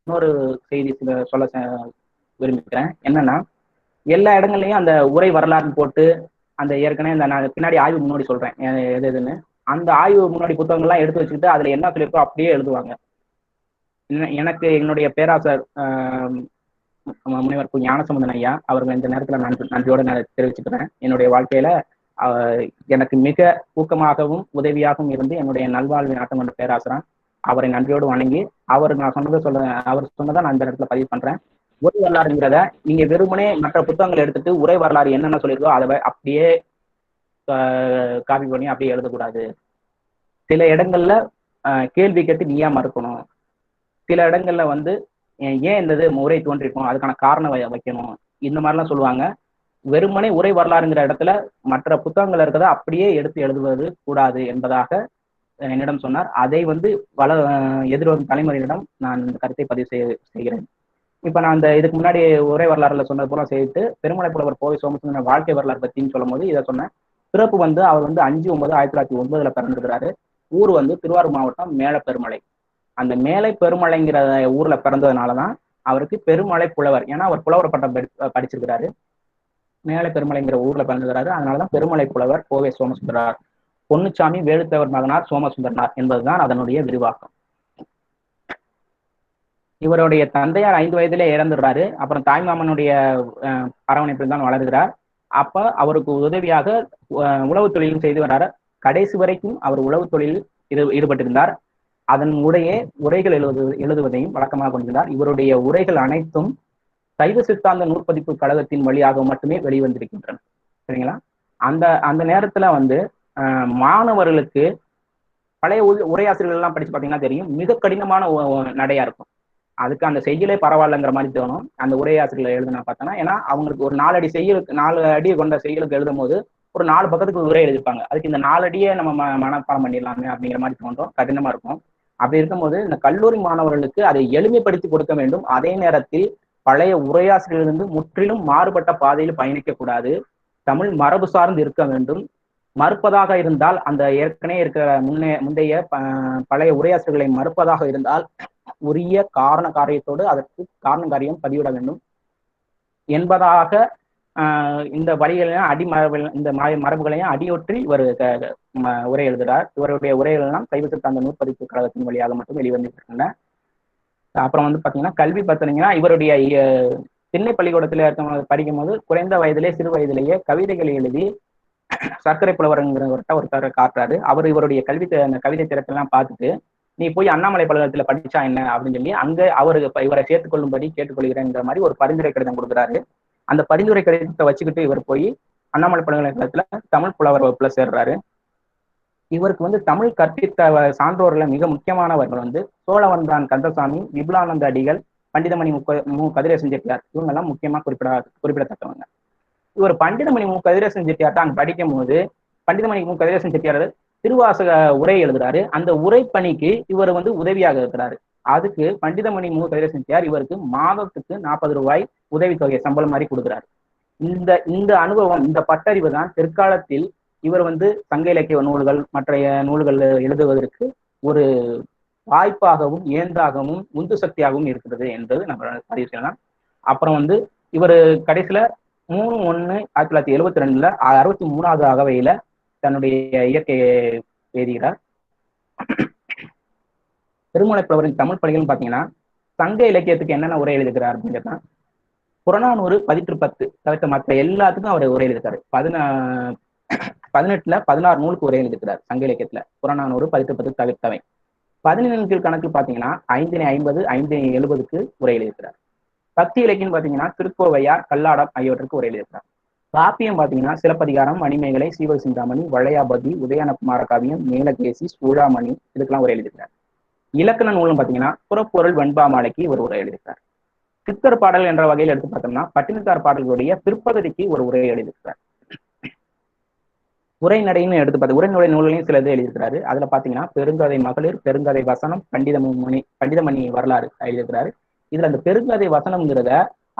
இன்னொரு செய்தி சொல்ல விரும்புகிறேன். என்னன்னா, எல்லா இடங்கள்லயும் அந்த உரை வரலாறுன்னு போட்டு அந்த ஏற்கனவே இந்த நான் பின்னாடி ஆய்வு முன்னாடி சொல்றேன் எது எதுன்னு, அந்த ஆய்வு முன்னாடி புத்தகங்கள்லாம் எடுத்து வச்சுக்கிட்டு அதுல என்ன சொல்லியிருக்கோ அப்படியே எழுதுவாங்க. எனக்கு என்னுடைய பேராசர் முனைவர் ஞானசம்பந்தன் ஐயா அவர்கள் இந்த நேரத்துல நன்றியோட நான் தெரிவிச்சுக்கிறேன். என்னுடைய வாழ்க்கையில எனக்கு மிக ஊக்கமாகவும் உதவியாகவும் இருந்து என்னுடைய நல்வாழ்வை நாட்டம் கொண்ட பேராசரன், அவரை நன்றியோடு வணங்கி அவர் நான் அவர் சொன்னதை நான் இந்த இடத்துல பதிவு பண்றேன். உரை வரலாறுங்கிறத நீங்க வெறுமனே மற்ற புத்தகங்கள் எடுத்துட்டு உரை வரலாறு என்னென்ன சொல்லியிருக்கோ அதை அப்படியே காப்பி பண்ணி அப்படியே எழுதக்கூடாது. சில இடங்கள்ல கேள்வி கேட்டு நீயா மறுக்கணும். சில இடங்கள்ல வந்து ஏன் இந்த உரை தோன்றிருக்கும் அதுக்கான காரணம் வைக்கணும். இந்த மாதிரிலாம் சொல்லுவாங்க. வெறுமனே உரை வரலாறுங்கிற இடத்துல மற்ற புத்தகங்கள் இருக்கிறத அப்படியே எடுத்து எழுதுவது கூடாது என்பதாக என்னிடம் சொன்னார். அதை வந்து எதிர்வரும் தலைமுறையிடம் நான் இந்த கருத்தை பதிவு செய்கிறேன். இப்ப நான் இந்த இதுக்கு முன்னாடி உரை வரலாறுல சொன்னது போல செய்துட்டு பெருமலை புலவர் கோவை சோமசுந்தரன் வாழ்க்கை வரலாறு பத்தின்னு சொல்லும் போது இதை சொன்னேன். பிறப்பு வந்து அவர் வந்து 5/9/1909 பிறந்திருக்கிறாரு. ஊர் வந்து திருவாரூர் மாவட்டம் மேல பெருமலை. அந்த மேலை பெருமலைங்கிற ஊர்ல பிறந்ததுனாலதான் அவருக்கு பெருமலை புலவர், ஏன்னா அவர் புலவர் பட்டம் படிச்சிருக்கிறாரு. மேலை பெருமலைங்கிற ஊர்ல பிறந்திருக்கிறாரு. அதனாலதான் பெருமலை புலவர் கோவை சோமசுந்தரனார். பொன்னுச்சாமி வேலுத்தேவர் மகனார் சோமசுந்தரனார் என்பதுதான் அதனுடைய விரிவாக்கம். இவருடைய தந்தையார் 5 வயதிலே இறந்துடுறாரு. அப்புறம் தாய்மாமனுடைய அரவணைப்பில் தான் வளர்கிறார். அப்ப அவருக்கு உதவியாக உழவு தொழிலும் செய்து வர்றாரு. கடைசி வரைக்கும் அவர் உழவு தொழிலில் ஈடுபட்டிருந்தார். அதன் உரைகள் எழுதுவதையும் வழக்கமாக கொண்டிருந்தார். இவருடைய உரைகள் அனைத்தும் சைவ சித்தாந்த நூற்பதிப்பு கழகத்தின் வழியாக மட்டுமே வெளிவந்திருக்கின்றன. சரிங்களா? அந்த நேரத்துல வந்து மாணவர்களுக்கு பழைய உரையாசிரியர்கள் எல்லாம் படிச்சு பார்த்தீங்கன்னா தெரியும், மிக கடினமான நடையா இருக்கும். அதுக்கு அந்த செய்யலே பரவாயில்லைங்கிற மாதிரி தோணும் அந்த உரையாசிரியர்கள் எழுதுனா பார்த்தோன்னா. ஏன்னா அவங்களுக்கு ஒரு 4 அடி கொண்ட செய்யலுக்கு எழுதும் போது ஒரு 4 பக்கத்துக்கு உரை எழுதிப்பாங்க. அதுக்கு இந்த 4 அடியே நம்ம மனப்பாடம் பண்ணிடலாமே அப்படிங்கிற மாதிரி தோன்றும், கடினமா இருக்கும். அப்படி இருக்கும்போது இந்த கல்லூரி மாணவர்களுக்கு அதை எளிமைப்படுத்தி கொடுக்க வேண்டும். அதே நேரத்தில் பழைய உரையாசிரியர்களிருந்து முற்றிலும் மாறுபட்ட பாதையில் பயணிக்க கூடாது. தமிழ் மரபு சார்ந்து இருக்க வேண்டும். மறுப்பதாக இருந்தால் அந்த ஏற்கனவே இருக்கிற முந்தைய பழைய உரையாசிரியர்களை மறுப்பதாக இருந்தால் உரிய காரண காரியத்தோடு அதற்கு காரண காரியம் பதிவிட வேண்டும் என்பதாக இந்த வழிகளையும் இந்த மரபுகளையும் அடியொற்றி இவர் உரை எழுதுகிறார். இவருடைய உரைகள் எல்லாம் சைவ சித்தாந்த நூற்பதிப்பு கழகத்தின் வழியாக மட்டும் வெளிவந்திருக்கின்றன. அப்புறம் வந்து பாத்தீங்கன்னா கல்வி பார்த்தீங்கன்னா இவருடைய திண்ணை பள்ளிக்கூடத்துல படிக்கும் போது குறைந்த வயதிலே சிறு வயதிலேயே கவிதைகளை எழுதி சர்க்கரை புலவருங்கிறவர்கிட்ட ஒருத்தர் காட்டுறாரு. அவர் இவருடைய கவிதை திறத்தெல்லாம் பார்த்துட்டு நீ போய் அண்ணாமலை பல்கலைக்கழகத்துல படிச்சா என்ன அப்படின்னு சொல்லி அங்க இவரை சேர்த்துக் கொள்ளும்படி கேட்டுக்கொள்கிறேங்கிற மாதிரி ஒரு பரிந்துரை கடிதம் கொடுக்குறாரு. அந்த பரிந்துரை கடிதத்தை வச்சுக்கிட்டு இவர் போய் அண்ணாமலை பல்கலைக்கழகத்துல தமிழ் புலவர் வகுப்புல சேர்றாரு. இவருக்கு வந்து தமிழ் கற்பித்த சான்றோர்ல மிக முக்கியமானவர்கள் வந்து சோழவந்தான் கந்தசாமி, விபுலானந்த அடிகள், பண்டிதமணி மு கதிரேசன் செட்டியார். இவங்க எல்லாம் முக்கியமா குறிப்பிடத்தக்கவங்க. இவர் பண்டிதமணி மு கதிரேசன் செட்டியார் தான் படிக்கும் போது பண்டிதமணி மு கதிரேசன் செட்டியார் திருவாசக உரை எழுதுறாரு. அந்த உரை பணிக்கு இவர் வந்து உதவியாக இருக்கிறாரு. அதுக்கு பண்டிதமணி மு கதிரேசன் செட்டியார் இவருக்கு மாதத்துக்கு 40 ரூபாய் உதவித்தொகை சம்பளம் மாதிரி கொடுக்குறாரு. இந்த அனுபவம், இந்த பட்டறிவு தான் பிற்காலத்தில் இவர் வந்து சங்க இலக்கிய நூல்கள் மற்ற நூல்கள் எழுதுவதற்கு ஒரு வாய்ப்பாகவும் ஏந்தாகவும் உந்து சக்தியாகவும் இருக்கிறது என்பது நம்ம பதிவு செய்யலாம். அப்புறம் வந்து இவர் கடைசியில 3/1/1972 63வது அகவையில தன்னுடைய இயற்கையை எழுதுகிறார். பெருமலை புலவரின் தமிழ் பணிகள் பார்த்தீங்கன்னா சங்க இலக்கியத்துக்கு என்னென்ன உரை எழுதுகிறார் அப்படின்னு கேட்டா புறநானூறு 10 தவிர்த்த மற்ற எல்லாத்துக்கும் அவர் உரை எழுதுகிறாரு. 18ல 16 நூலுக்கு உரை எழுதுகிறார் சங்க இலக்கியத்துல. புறநானூறு 10 தவிர்த்தவை. பதினெண்ணின் கீழ் கணக்கில் பாத்தீங்கன்னா 550 570க்கு உரை எழுதியிருக்கிறார். பக்தி இலக்கியம் பாத்தீங்கன்னா திருக்கோவையார், கல்லாடம் ஆகியவற்றுக்கு உரை எழுதியிருக்கிறார். காப்பியம் பாத்தீங்கன்னா சிலப்பதிகாரம், மணிமேகலை, சீவக சிந்தாமணி, வளையாபதி, உதயன குமார காவியம், நீலகேசி, சூழாமணி இதுக்கெல்லாம் உரை எழுதியிருக்கிறார். இலக்கண நூலும் பாத்தீங்கன்னா புறப்பொருள் வெண்பாமாலைக்கு ஒரு உரை எழுதியிருக்கிறார். சித்தர் பாடல் என்ற வகையில் எடுத்து பார்த்தோம்னா பட்டினத்தார் பாடல்களுடைய பிற்பகுதிக்கு ஒரு உரை எழுதியிருக்கிறார். உரைநடைன்னு எடுத்து பார்த்து உரைநடை நூலையும் சில இது எழுதியிருக்கிறாரு. அதுல பாத்தீங்கன்னா பெருங்கதை மகளிர், பெருங்கதை வசனம், பண்டிதமணி வரலாறு எழுதியிருக்கிறாரு. இதுல அந்த பெருங்கதை வசனம்ங்கிறத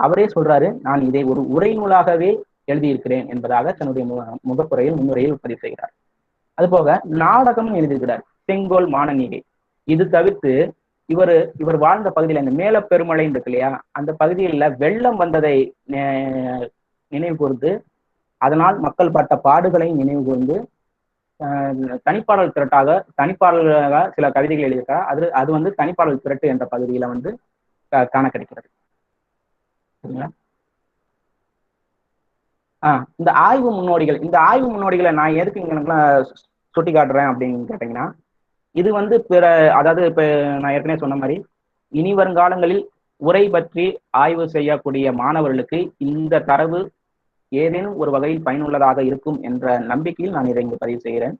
அவரே சொல்றாரு, நான் இதை ஒரு உரை நூலாகவே எழுதியிருக்கிறேன் என்பதாக தன்னுடைய முகப்புரையில் முன்னுரையில் பதிவு செய்கிறார். அதுபோக நாடகம் எழுதியிருக்கிறார், செங்கோல் மானநீகை. இது தவிர்த்து இவர் வாழ்ந்த பகுதியில இந்த மேல பெருமழை இருக்கு இல்லையா, அந்த பகுதியில் வெள்ளம் வந்ததை நினைவு கூர்ந்து அதனால் மக்கள் பட்ட பாடுகளை நினைவு கூர்ந்து தனிப்பாடல் தனிப்பாடல்களாக சில கவிதைகள் எழுதியிருக்கார். அது வந்து தனிப்பாடல் திரட்டு என்ற பகுதியில வந்து காண கிடைக்கிறது. சரிங்களா? இந்த ஆய்வு முன்னோடிகளை நான் எதுக்கு இங்கெல்லாம் சுட்டி காட்டுறேன் அப்படின்னு கேட்டீங்கன்னா, இது வந்து அதாவது இப்ப நான் ஏற்கனவே சொன்ன மாதிரி இனி வருங்காலங்களில் உரை பற்றி ஆய்வு செய்யக்கூடிய மாணவர்களுக்கு இந்த தரவு ஏதேனும் ஒரு வகையில் பயனுள்ளதாக இருக்கும் என்ற நம்பிக்கையில் நான் இதை இங்கு பதிவு செய்கிறேன்.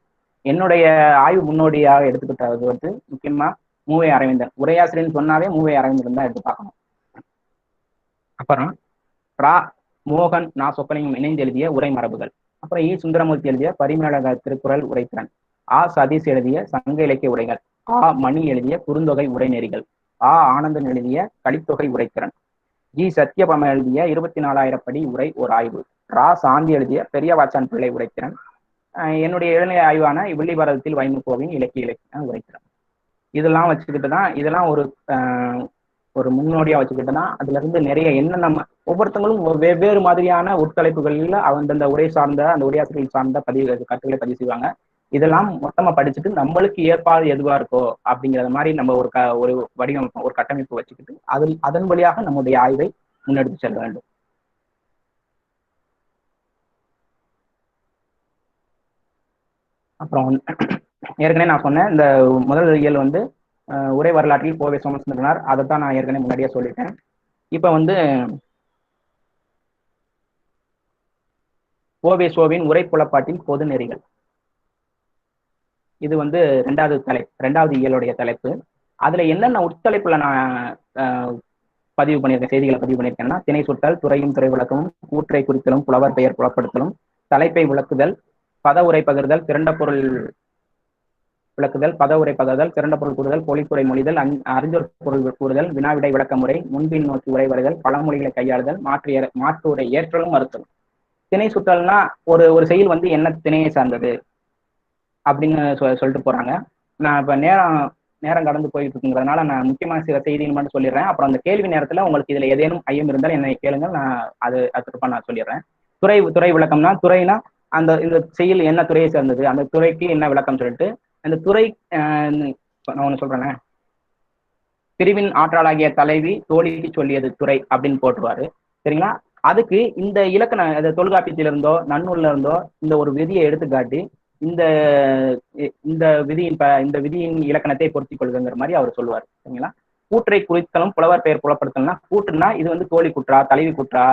என்னுடைய ஆய்வு முன்னோடியாக எடுத்துக்கிட்டது வந்து முக்கியமா மூவை அரவிந்தன். உரையாசிரியர்னு சொன்னாவே மூவை அரவிந்தன் தான் எடுத்து பார்க்கணும். அப்புறம் ரா மோகன், நா சொக்கலிங்கம் இணைந்து எழுதிய உரை மரபுகள். அப்புறம் சுந்தரமூர்த்தி எழுதிய பரிமேலக திருக்குறள் உரைத்திறன். சதீஷ் எழுதிய சங்க இலக்கிய உரைகள். மணி எழுதிய குறுந்தொகை உரைநெறிகள். ஆனந்தன் எழுதிய கலித்தொகை உரைத்திறன். சத்யபாமா எழுதிய 24,000 படி உரை ஒரு ஆய்வு. சாந்தி எழுதிய பெரிய வாச்சான் பிள்ளை உரைத்திறன். என்னுடைய இளநிலை ஆய்வான வில்லிபாரதத்தில் வைமுகோவின் இலக்கிய உரைத்திறன். இதெல்லாம் வச்சுக்கிட்டு தான், இதெல்லாம் ஒரு முன்னோடியா வச்சுக்கிட்டு தான் அதுல இருந்து நிறைய நம்ம ஒவ்வொருத்தங்களும் வெவ்வேறு மாதிரியான உட்தலைப்புகளில் அந்தந்த உரை சார்ந்த அந்த உரையாசிரியர்கள் சார்ந்த கருத்துக்களை பதிவு செய்வாங்க. இதெல்லாம் மொத்தமா படிச்சுட்டு நம்மளுக்கு ஏற்பாடு எதுவா இருக்கோ அப்படிங்கிறத மாதிரி நம்ம ஒரு வடிவமைப்பு, ஒரு கட்டமைப்பு வச்சுக்கிட்டு அதன் வழியாக நம்முடைய ஆய்வை முன்னெடுத்து செல்ல வேண்டும். அப்புறம் ஏற்கனவே நான் சொன்னேன், இந்த முதல் இயல் வந்து உரை வரலாற்றில் கோவை சோமசுந்தரனார், அதைத்தான் நான் ஏற்கனவே முன்னாடியே சொல்லிட்டேன். இப்ப வந்து கோவை சோவின் உரை புலப்பாட்டின் பொது நெறிகள், இது வந்து ரெண்டாவது இயலுடைய தலைப்பு. அதுல என்னென்ன உட்தலைப்புல நான் பதிவு பண்ணியிருக்கேன், செய்திகளை பதிவு பண்ணியிருக்கேன்னா, திணை சுட்டல், துறையும் துறை விளக்கமும், கூற்றை குறித்தலும், புலவர் பெயர் புலப்படுத்தலும், தலைப்பை விளக்குதல், பத உரை பகிர்தல், திரண்ட பொருள் விளக்குதல், பத உரை பகிர்தல், திரண்ட பொருள் கூறுதல், பொழிப்புரை மொழிதல், அறிஞர் பொருள் கூறுதல், வினாவிடை விளக்க முறை, முன்பின் நோக்கி உரை வருதல், பழமொழிகளை கையாளுதல், மாற்று உரை ஏற்றலும் மறுத்தலும். திணை சுட்டல்னா ஒரு செயல் வந்து என்ன திணையை சார்ந்தது அப்படின்னு சொல்லிட்டு போறாங்க. நான் இப்ப நேரம் கடந்து போயிட்டு இருக்குங்கிறதுனால நான் முக்கியமான சில செய்திகள் மட்டும் சொல்லிடுறேன். அப்புறம் அந்த கேள்வி நேரத்துல உங்களுக்கு இதுல ஏதேனும் ஐயம் இருந்தால் என்னை கேளுங்க, நான் அது நான் சொல்லிடுறேன். துறை விளக்கம்னா, துறைனா இந்த செயல் என்ன துறையை சார்ந்தது, அந்த துறைக்கு என்ன விளக்கம் சொல்லிட்டு, அந்த துறை நான் ஒண்ணு சொல்றேன், பிரிவின் ஆற்றலாகிய தலைவி தோழிக்கு சொல்லியது துறை அப்படின்னு போட்டுருவாரு. சரிங்களா? அதுக்கு இந்த இலக்கண தொல்காப்பியத்திலிருந்தோ நன்னூல்ல இருந்தோ இந்த ஒரு விதியை எடுத்துக்காட்டி இந்த விதியின் இலக்கணத்தை பொருத்திக் கொள்ளுங்கிற மாதிரி அவர் சொல்லுவார். சரிங்களா? கூற்றை குறித்தலும் புலவர் பெயர் புலப்படுத்தலும்னா, கூற்றுனா இது வந்து தோழி கூற்றா, தலைவி கூற்றா,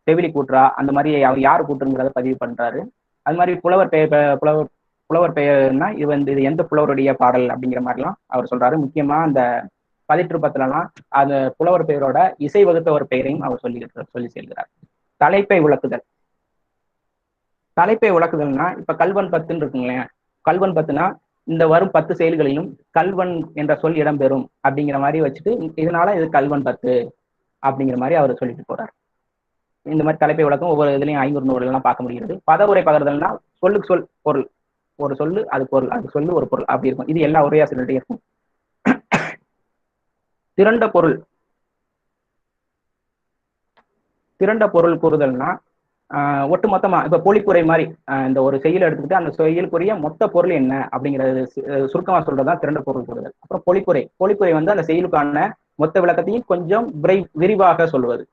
செவிலி கூற்றா, அந்த மாதிரி அவர் யார் கூற்றுங்கிறத பதிவு பண்றாரு. அது மாதிரி புலவர் பெயர்னா இது வந்து இது எந்த புலவருடைய பாடல் அப்படிங்கிற மாதிரிலாம் அவர் சொல்றாரு. முக்கியமா அந்த பதிற்றுப்பத்துலலாம் அந்த புலவர் பெயரோட இசை வகுத்தவர் பெயரையும் அவர் சொல்லி செல்கிறார். தலைப்பை விளக்குதல்னா, இப்ப கல்வன் 10 இருக்குங்களேன், கல்வன் 10னா இந்த வரும் 10 செயல்களிலும் கல்வன் என்ற சொல் இடம்பெறும் அப்படிங்கிற மாதிரி வச்சுட்டு, இதனால இது கல்வன் 10 அப்படிங்கிற மாதிரி அவர் சொல்லிட்டு போறார். இந்த மாதிரி தலைப்பை விளக்கம் ஒவ்வொரு இதுலையும் 500 நூறுலாம் பார்க்க முடிகிறது. பதவுரை பகர்தல்னா சொல்லுக்கு சொல் பொருள், ஒரு சொல்லு அது பொருள், அது சொல்லு ஒரு பொருள் அப்படி இருக்கும். இது எல்லா உரையாசிரியர்கள்ட்டையும் இருக்கும். திரண்ட பொருள் கூறுதல்னா ஒட்டு மொத்தமா இப்ப பொழிப்புரை மாதிரி இந்த ஒரு செயல் எடுத்துக்கிட்டு அந்த செயலுக்குரிய மொத்த பொருள் என்ன அப்படிங்கிறது சுருக்கமா சொல்றதுதான் திரண்ட பொருள் கூறுதல். அப்புறம் பொழிப்புரை வந்து அந்த செயலுக்கான மொத்த விளக்கத்தையும் கொஞ்சம் விரிவாக சொல்லுவது.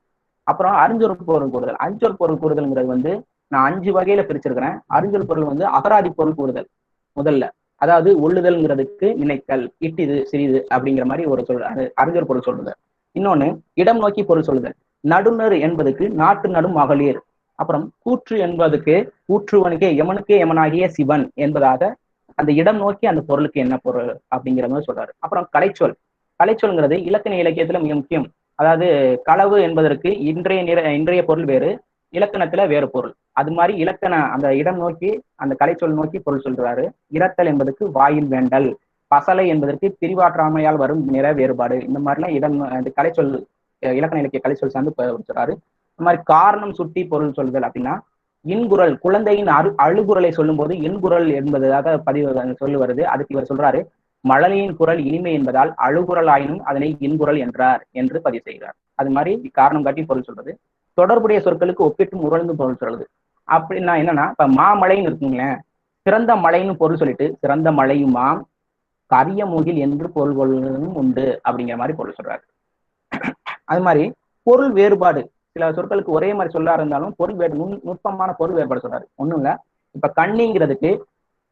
அப்புறம் அறிஞ்சொல் பொருள் கூறுதல். அறிஞ்சொல் பொருள் கூறுதல்ங்கிறது வந்து நான் 5 வகையில பிரிச்சிருக்கிறேன். அறிஞ்சொல் பொருள் வந்து அகராதி பொருள் கூறுதல் முதல்ல, அதாவது ஒள்ளுதல்ங்கிறதுக்கு நினைத்தல், இட்டிது சிறிது அப்படிங்கிற மாதிரி ஒரு சொல், அது அறிஞர் பொருள் சொல்லுதல். இன்னொன்னு இடம் நோக்கி பொருள் சொல்லுதல். நடுநர் என்பதுக்கு நாட்டு நடும் மகளிர். அப்புறம் கூற்று என்பதுக்கு கூற்றுவனுக்கே எமனுக்கே எமனாகிய சிவன் என்பதாக அந்த இடம் நோக்கி அந்த பொருளுக்கு என்ன பொருள் அப்படிங்கிற மாதிரி சொல்றாரு. அப்புறம் கலைச்சொல். கலைச்சொல்ங்கிறது இலக்கண இலக்கியத்துல மிக முக்கியம். அதாவது களவு என்பதற்கு இன்றைய பொருள் வேறு, இலக்கணத்துல வேறு பொருள். அது மாதிரி இலக்கண அந்த இடம் நோக்கி அந்த கலைச்சொல் நோக்கி பொருள் சொல்றாரு. இரத்தல் என்பதற்கு வாயில் வேண்டல், பசலை என்பதற்கு பிரிவாற்றாமையால் வரும் நிற வேறுபாடு. இந்த மாதிரிலாம் இடம் அந்த கலைச்சொல் இலக்கண இலக்கிய கலைச்சொல் சார்ந்து சொல்றாரு. இந்த மாதிரி காரணம் சுட்டி பொருள் சொல்லுதல் அப்படின்னா இன்குரல், குழந்தையின் அழுகுரலை சொல்லும் போது இன்குரல் என்பதாக பதிவு சொல்லு வருது. அதுக்கு இவர் சொல்றாரு, மழலையின் குரல் இனிமை என்பதால் அழுகுரல் ஆயினும் அதனை இன்குரல் என்றார் என்று பதிவு செய்கிறார். அது மாதிரி காரணம் காட்டி பொருள் சொல்றது. தொடர்புடைய சொற்களுக்கு ஒப்பிட்டு முரழ்ந்து பொருள் சொல்றது. அப்படின்னா என்னன்னா, இப்ப மாமழைன்னு இருக்குங்களேன், சிறந்த மழைன்னு பொருள் சொல்லிட்டு சிறந்த மழையுமாம் கரிய மூகில் என்று பொருள் கொள்வதும் உண்டு அப்படிங்கிற மாதிரி பொருள் சொல்றாரு. அது மாதிரி பொருள் வேறுபாடு, சில சொற்களுக்கு ஒரே மாதிரி சொல்லா இருந்தாலும் பொருள் நுட்பமான பொருள் வேறுபாடு சொல்றாரு. ஒண்ணும் இல்ல, இப்ப கண்ணிங்கிறதுக்கு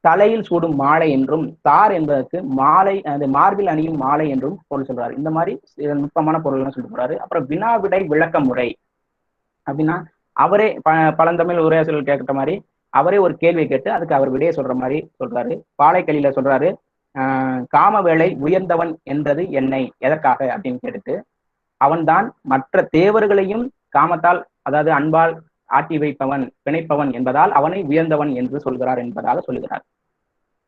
தலையில் சூடும் மாலை என்றும், தார் என்பதற்கு மாலை, அது மார்பில் அணியும் மாலை என்றும் பொருள் சொல்றாரு. இந்த மாதிரி நுட்பமான பொருள்லாம் சொல்லி போறாரு. அப்புறம் வினா விடை விளக்க முறை அப்படின்னா அவரே பழந்தமிழ் உரையாசிரியர் கேட்கிற மாதிரி அவரே ஒரு கேள்வியை கேட்டு அதுக்கு அவர் விடையை சொல்ற மாதிரி சொல்றாரு. பாலைக்கலியில சொல்றாரு, காம வேளை உயர்ந்தவன் என்றது என்னை எதற்காக அப்படின்னு கேட்டுட்டு, அவன்தான் மற்ற தேவர்களையும் காமத்தால், அதாவது அன்பால் ஆட்டி வைப்பவன், பிணைப்பவன் என்பதால் அவனை உயர்ந்தவன் என்று சொல்கிறார் என்பதாக சொல்லுகிறார்.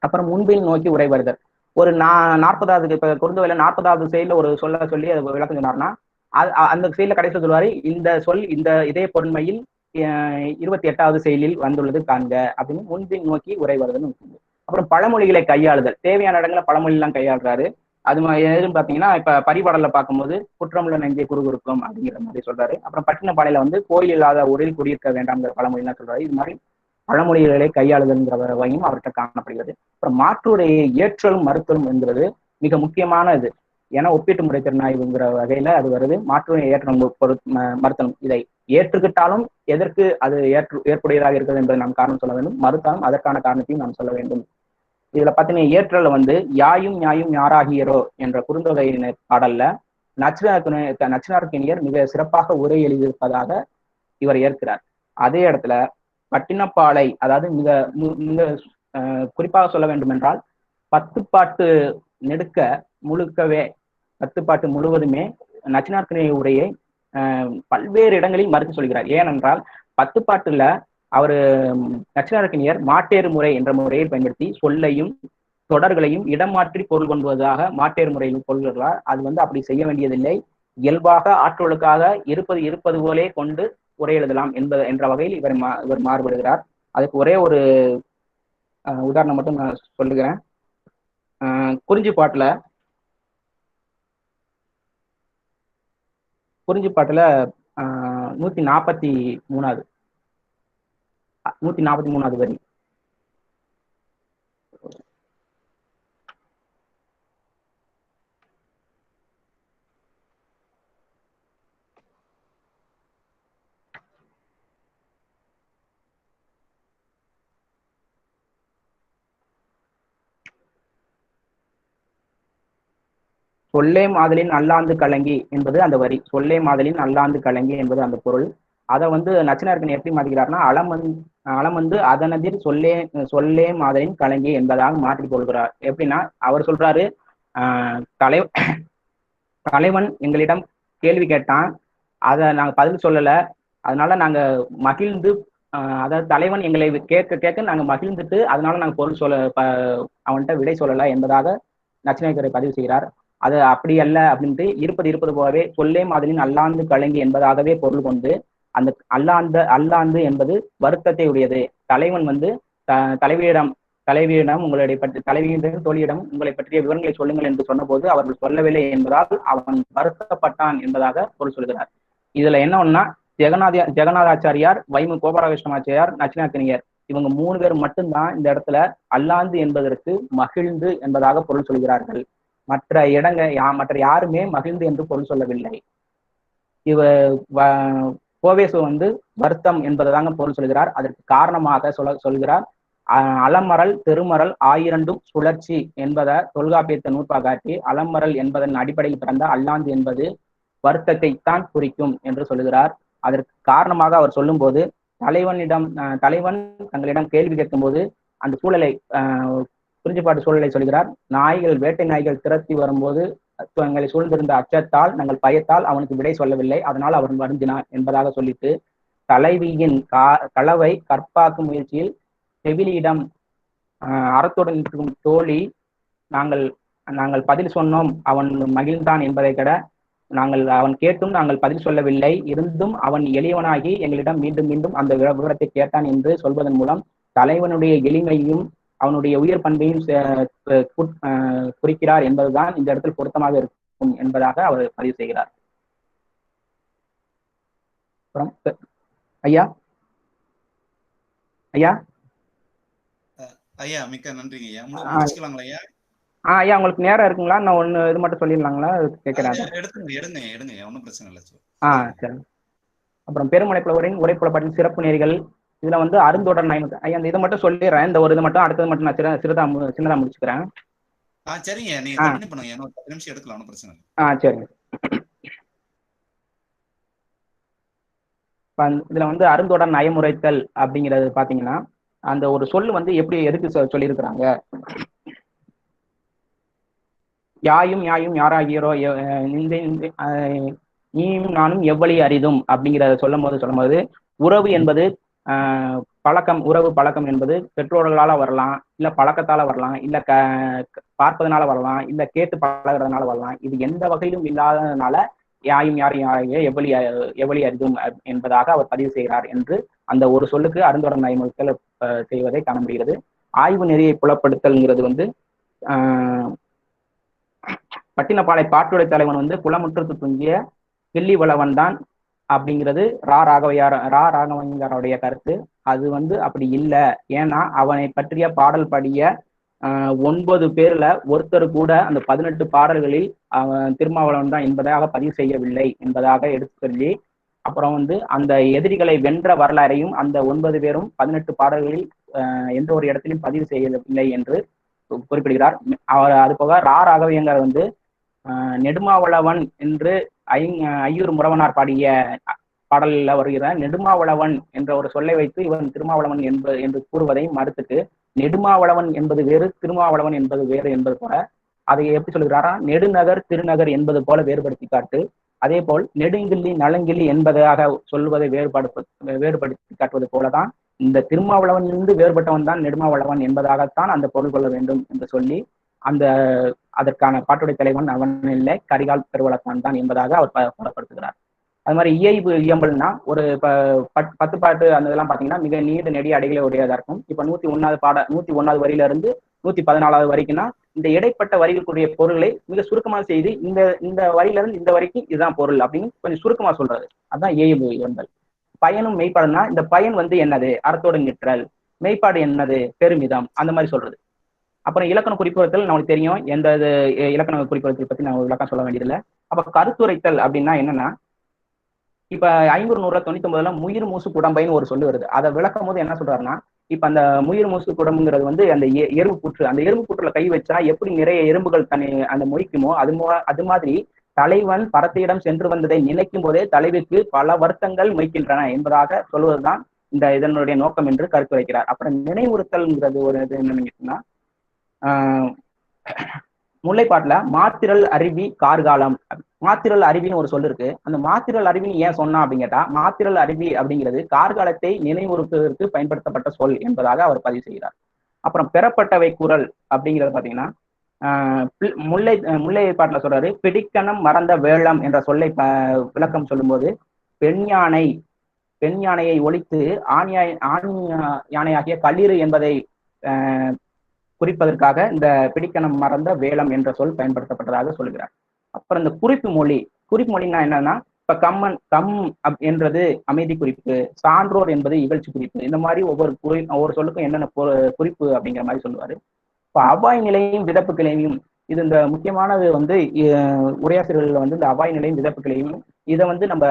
அப்புறம் முன்பின் நோக்கி உரை வருதல். ஒரு 40வது இப்ப குறுந்தொகையில 40வது செயல ஒரு சொல்ல சொல்லி அது விளக்கம் சொன்னார்னா அந்த செயல கடைசியில் சொல்லுவாரு, இந்த சொல் இந்த இதே பொருண்மையில் 28வது செயலில் வந்துள்ளது காண்க அப்படின்னு முன்பின் நோக்கி உரை வருதுன்னு. அப்புறம் பழமொழிகளை கையாளுதல். தேவையான இடங்களை பழமொழி எல்லாம் கையாளுறாரு. அது எதுன்னு பாத்தீங்கன்னா, இப்ப பரிபாடல்ல பார்க்கும்போது குற்றமுள்ள நெஞ்சை குறுகுறுக்கும் அப்படிங்கிற மாதிரி சொல்றாரு. அப்புறம் பட்டினப்பாளையில வந்து கோயில் இல்லாத ஊரில் குடியிருக்க வேண்டாம்ங்கிற பழமொழி எல்லாம் சொல்றாரு. இது மாதிரி பழமொழிகளை கையாளுதல்ங்கிற வகையும் அவர்கிட்ட காணப்படுகிறது. அப்புறம் மாற்றுரையை ஏற்றலும் மறுத்தலும் என்கிறது மிக முக்கியமான இது. ஏன்னா ஒப்பீட்டு முறை திறனாய்வுங்கிற வகையில அது வருது. மாற்றுரையை ஏற்றலும் மறுத்தலும், இதை ஏற்றுக்கிட்டாலும் எதற்கு அது ஏற்புடையதாக இருக்கிறது என்பதை நாம் காரணம் சொல்ல வேண்டும், மறுத்தாலும் அதற்கான காரணத்தையும் நாம் சொல்ல வேண்டும். இதுல பாத்தீங்கன்னா ஏற்றல வந்து யாயும் ஞாயும் யாராகியரோ என்ற குறுந்தொகையினர் பாடல்ல நச்சினார்க்கினியர் மிக சிறப்பாக உரை எழுதியிருப்பதாக இவர் ஏற்கிறார். அதே இடத்துல பட்டினப்பாலை, அதாவது மிக மிக குறிப்பாக சொல்ல வேண்டும் என்றால் 10 பாட்டு நெடுக்க முழுக்கவே 10 பாட்டு முழுவதுமே நச்சினார்க்கினியர் உரையை பல்வேறு இடங்களில் மறுத்து சொல்கிறார். ஏனென்றால் 10 பாட்டுல அவரு நச்சினார்க்கினியர் மாட்டேறு முறை என்ற முறையை பயன்படுத்தி சொல்லையும் தொடர்களையும் இடம் மாற்றி பொருள் கொண்டுவதாக மாட்டேறு முறையில் கொள்கிறார். அது வந்து அப்படி செய்ய வேண்டியதில்லை, இயல்பாக ஆற்றலுக்காக இருப்பது போலே கொண்டு உரை எழுதலாம் என்ற வகையில் இவர் மாறுபடுகிறார். அதுக்கு ஒரே ஒரு உதாரணம் மட்டும் நான் சொல்லுகிறேன். குறிஞ்சி பாட்டுல 143வது வரி, சொல்லே மாதலின் அல்லாந்து கலங்கி என்பது அந்த வரி. சொல்லே மாதலின் அல்லாந்து கலங்கி என்பது அந்த பொருள். அதை வந்து நச்சினார்க்கினியர் எப்படி மாத்திக்கிறார்னா, அளம் வந்து அதனதிர் சொல்லே மாதலின் கலங்கி என்பதாக மாற்றி கொள்கிறார். எப்படின்னா அவர் சொல்றாரு, தலைவன் எங்களிடம் கேள்வி கேட்டான், அதை நாங்க பதில் சொல்லல, அதனால நாங்க மகிழ்ந்து, அதாவது தலைவன் எங்களை கேட்க நாங்க மகிழ்ந்துட்டு அதனால நாங்க பொருள் அவன்கிட்ட விடை சொல்லல என்பதாக நச்சினார்க்கினியர் பதிவு செய்கிறார். அது அப்படி அல்ல அப்படின்ட்டு இருப்பது போலவே சொல்லே மாதிரின் அல்லாந்து கலங்கி என்பதாகவே பொருள் கொண்டு அந்த அல்லாந்து என்பது வருத்தத்தை உடையது. தலைவன் வந்து தலைவியிடம் உங்களுடைய தலைவியின் தோழியிடம் உங்களை பற்றிய விவரங்களை சொல்லுங்கள் என்று சொன்னபோது அவர்கள் சொல்லவில்லை என்பதால் அவன் வருத்தப்பட்டான் என்பதாக பொருள் சொல்கிறார். இதுல என்ன ஒன்னா, ஜெகநாதாச்சாரியார், வைமு கோபாலகிருஷ்ணமாச்சாரியார், நச்சினார்க்கினியர் இவங்க 3 பேர் மட்டும்தான் இந்த இடத்துல அல்லாந்து என்பதற்கு மகிழ்ந்து என்பதாக பொருள் சொல்கிறார்கள். மற்ற யாருமே மகிழ்ந்து என்று பொருள் சொல்லவில்லை. கோவேசு வந்து வருத்தம் என்பதாங்க பொருள் சொல்கிறார். அதற்கு காரணமாக சொல்கிறார், அலமரல் திருமரல் ஆயிரண்டும் சுழற்சி என்பதை தொல்காப்பியத்தை நூற்பாக காட்டி அலமரல் என்பதன் அடிப்படையில் பிறந்த அல்லாந்து என்பது வருத்தத்தைத்தான் குறிக்கும் என்று சொல்லுகிறார். அதற்கு காரணமாக அவர் சொல்லும்போது தலைவன் தங்களிடம் கேள்வி கேட்கும் போது அந்த சூழலை குறிஞ்சிப்பாட்டு சூழலை சொல்கிறார். நாய்கள் வேட்டை நாய்கள் திரட்டி வரும்போது எங்களை சூழ்ந்திருந்த அச்சத்தால் நாங்கள் பயத்தால் அவனுக்கு விடை சொல்லவில்லை, அதனால் அவன் வருந்தினான் என்பதாக சொல்லிட்டு தலைவியின் களவை கற்பாக்கும் முயற்சியில் செவிலியிடம் அறத்துடன் இருக்கும் தோழி நாங்கள் பதில் சொன்னோம் அவன் மகிழ்ந்தான் என்பதை விட அவன் கேட்டும் நாங்கள் பதில் சொல்லவில்லை, இருந்தும் அவன் எளியவனாகி எங்களிடம் மீண்டும் மீண்டும் அந்த விவரத்தை கேட்டான் என்று சொல்வதன் மூலம் தலைவனுடைய எளிமையும் அவனுடைய உயர் பண்பையும் குறிக்கிறார் என்பதுதான் இந்த இடத்தில் பொருத்தமாக இருக்கும் என்பதாக அவர் பதிவு செய்கிறார். அப்புறம் ஐயா ஐயா ஐயா மிக்க நன்றிங்க ஐயா. முடிச்சுக்கலாங்களா ஐயா? ஐயா உங்களுக்கு நேரம் இருக்குங்களா? நான் ஒண்ணு இது மட்டும் சொல்லிடலாங்களா கேட்கிறேன். எடுங்க ஒன்றும் பிரச்சனை இல்லை. சரி. அப்புறம் பெருமலை புலவரின் உரைப்புலப்பாட்டின் சிறப்பு நெறிகள் இதுல வந்து அருந்தொடர் ஐயா அந்த இதை மட்டும் சொல்லிடுறேன். இந்த ஒரு இது மட்டும் அடுத்தது மட்டும் நான் சின்னதா முடிச்சுக்கிறேன். சரிங்க, நீங்க கண்டினியூ பண்ணுங்க. இன்னும் 10 நிமிஷம் எடுக்கலாம், ஒன்றும் பிரச்சனை இல்லை. சரிங்க. இதுல வந்து அருந்தொடர் நயமுறைத்தல் அப்படிங்கிறது பாத்தீங்கன்னா அந்த ஒரு சொல் வந்து எப்படி எதுக்கு சொல்லியிருக்கிறாங்க, யாயும் யாராகியரோ நீயும் நானும் எவ்வளி அரிதும் அப்படிங்கிறத சொல்லும் போது உறவு என்பது உறவு பழக்கம் என்பது பெற்றோர்களால வரலாம், இல்ல பழக்கத்தால வரலாம், இல்ல பார்ப்பதனால வரலாம், இல்ல கேட்டு பழகிறதுனால வரலாம். இது எந்த வகையிலும் இல்லாததுனால யாயும் எவ்வளி அரிதும் என்பதாக அவர் பதிவு செய்கிறார் என்று அந்த ஒரு சொல்லுக்கு அருந்தொடர் நயமுறைத்தல் செய்வதை காண முடிகிறது. ஆய்வு நெறியை புலப்படுத்தல்ங்கிறது வந்து பட்டினப்பாலை பாட்டுடை தலைவன் வந்து குளமுற்றத்து துங்கிய கிள்ளி வளவன் தான் அப்படிங்கிறது ராகவையாருடைய கருத்து. அது வந்து அப்படி இல்லை. ஏன்னா அவனை பற்றிய பாடல் பாடிய 9 பேர்ல ஒருத்தர் கூட அந்த 18 பாடல்களில் அவன் திருமாவளவன் தான் என்பதாக பதிவு செய்யவில்லை என்பதாக எடுத்து சொல்லி அப்புறம் வந்து அந்த எதிரிகளை வென்ற வரலாறையும் அந்த 9 பேரும் 18 பாடல்களில் எந்த ஒரு இடத்திலும் பதிவு செய்யவில்லை என்று குறிப்பிடுகிறார். அது போக ராகவையங்கர் வந்து நெடுமாவளவன் என்று ஐயூர் முறவனார் பாடிய பாடலில் வருகிற நெடுமாவளவன் என்ற ஒரு சொல்லை வைத்து இவன் திருமாவளவன் என்று கூறுவதை மறுத்துட்டு நெடுமாவளவன் என்பது வேறு திருமாவளவன் என்பது வேறு என்பது போல அதை எப்படி சொல்கிறாரா, நெடுநகர் திருநகர் என்பது போல வேறுபடுத்தி காட்டு, அதே போல் நெடுங்கிள்ளி நலங்கிள்ளி என்பதாக சொல்வதை வேறுபடுத்தி காட்டுவது போலதான் இந்த திருமாவளவனிலிருந்து வேறுபட்டவன் தான் நெடுமாவளவன் என்பதாகத்தான் அந்த பொருள் கொள்ள வேண்டும் என்று சொல்லி அதற்கான பாட்டுடை தலைவன் அவன் இல்லை கரிகால் பெருவளத்தான் தான் என்பதாக அவர் புலப்படுத்துகிறார். அது மாதிரி இயைபு இயம்பல்னா ஒரு 10 பாட்டு அந்த இதெல்லாம் பார்த்தீங்கன்னா மிக நீண்ட நெடிய அடிகளை உடையதா இருக்கும். இப்போ 101வது வரியில இருந்து 114வது வரைக்கும்னா இந்த இடைப்பட்ட வரிகளுக்குரிய பொருளை மிக சுருக்கமாக செய்து இந்த வரியில இருந்து இந்த வரைக்கும் இதுதான் பொருள் அப்படின்னு கொஞ்சம் சுருக்கமா சொல்றது, அதுதான் இயைபு இயம்பல். பயனும் மெய்ப்பாடுனா இந்த பயன் வந்து என்னது, அறத்தோடு நிற்றல், மெய்ப்பாடு என்னது, பெருமிதம், அந்த மாதிரி சொல்றது. அப்புறம் இலக்கண குறிப்புறுத்தல் நமக்கு தெரியும், எந்த இலக்கண குறிப்புறுத்தல் பத்தி நான் விளக்கம் சொல்ல வேண்டியதில்லை. அப்ப கருத்துரைத்தல் அப்படின்னா என்னன்னா, இப்ப 599 முயிர் மூசு குடம்பைன்னு ஒரு சொல்லு வருது. அதை விளக்கும் போது என்ன சொல்றாருன்னா, இப்ப அந்த முயிர் மூசு குடம்புங்கிறது வந்து அந்த எறும்பு புற்று, அந்த எறும்பு புற்றுல கை வச்சா எப்படி நிறைய எறும்புகள் தன்னை அந்த மொய்க்குமோ அது மாதிரி தலைவன் பரத்தையிடம் சென்று வந்ததை நினைக்கும் போதே தலைவிக்கு பல வருத்தங்கள் மொய்க்கின்றன என்பதாக சொல்வதுதான் இதனுடைய நோக்கம் என்று கருத்து வைக்கிறார். அப்புறம் நினைவுறுத்தல்ங்கிறது ஒரு இது என்னன்னு முல்லைப்பாட்டுல மாத்திரல் அருவி கார்காலம், மாத்திரல் அருவின்னு ஒரு சொல்லு இருக்கு. அந்த மாத்திரல் அருவின்னு ஏன் சொன்னா அப்படின்னு கேட்டா, மாத்திரல் அருவி அப்படிங்கிறது கார்காலத்தை நினைவுறுத்துவதற்கு பயன்படுத்தப்பட்ட சொல் என்பதாக அவர் பதிவு செய்கிறார். அப்புறம் பெறப்பட்டவை குரல் அப்படிங்கிறது பாத்தீங்கன்னா முல்லைப்பாட்டுல சொல்றாரு, பிடிக்கணம் மறந்த வேளம் என்ற சொல்லை விளக்கம் சொல்லும்போது பெண் யானையை ஒழித்து ஆண் யானையாகிய களிறு என்பதை குறிப்பதற்காக இந்த பிடிக்கணம் மறந்த வேளம் என்ற சொல் பயன்படுத்தப்பட்டதாக சொல்கிறார். அப்புறம் இந்த குறிப்பு மொழின்னா என்னன்னா, இப்ப கம் என்றது அமைதி குறிப்பு, சான்றோர் என்பது இகழ்ச்சி குறிப்பு, இந்த மாதிரி ஒவ்வொரு சொல்லுக்கும் என்னென்ன குறிப்பு அப்படிங்கிற மாதிரி சொல்லுவாரு. இப்போ அபாய் நிலையும் விதப்பு கிளையும், இது இந்த முக்கியமானது வந்து உரையாசிரியர்கள் வந்து இந்த அபாய் நிலையும் விதப்பு கிளையும் இதை வந்து நம்ம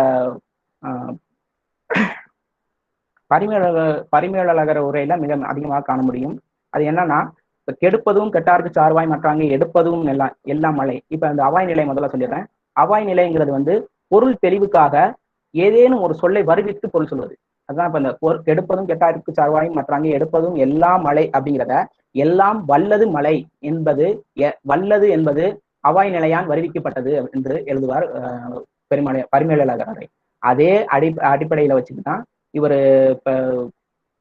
பரிமேலழகர் உரையில மிக அதிகமாக காண முடியும். அது என்னன்னா, இப்ப கெடுப்பதும் கெட்டாருக்கு சார்வாய் மற்றாங்க எடுப்பதும் எல்லாம் மழை. இப்ப அந்த அவாய் நிலை முதல்ல சொல்லிடுறேன். அவாய் நிலைங்கிறது வந்து பொருள் தெளிவுக்காக ஏதேனும் ஒரு சொல்லை வருவித்து பொருள் சொல்வது. அதுதான் இப்ப இந்த கெடுப்பதும் கெட்டாருக்கு சார்வாயும் மற்றாங்க எடுப்பதும் எல்லாம் மழை அப்படிங்கிறத எல்லாம் வல்லது மழை என்பது வல்லது என்பது அவாய் நிலையான் வருவிக்கப்பட்டது என்று எழுதுவார் பரிமேலழகர். அதே அடிப்படையில வச்சுக்கிட்டான் இவர் இப்ப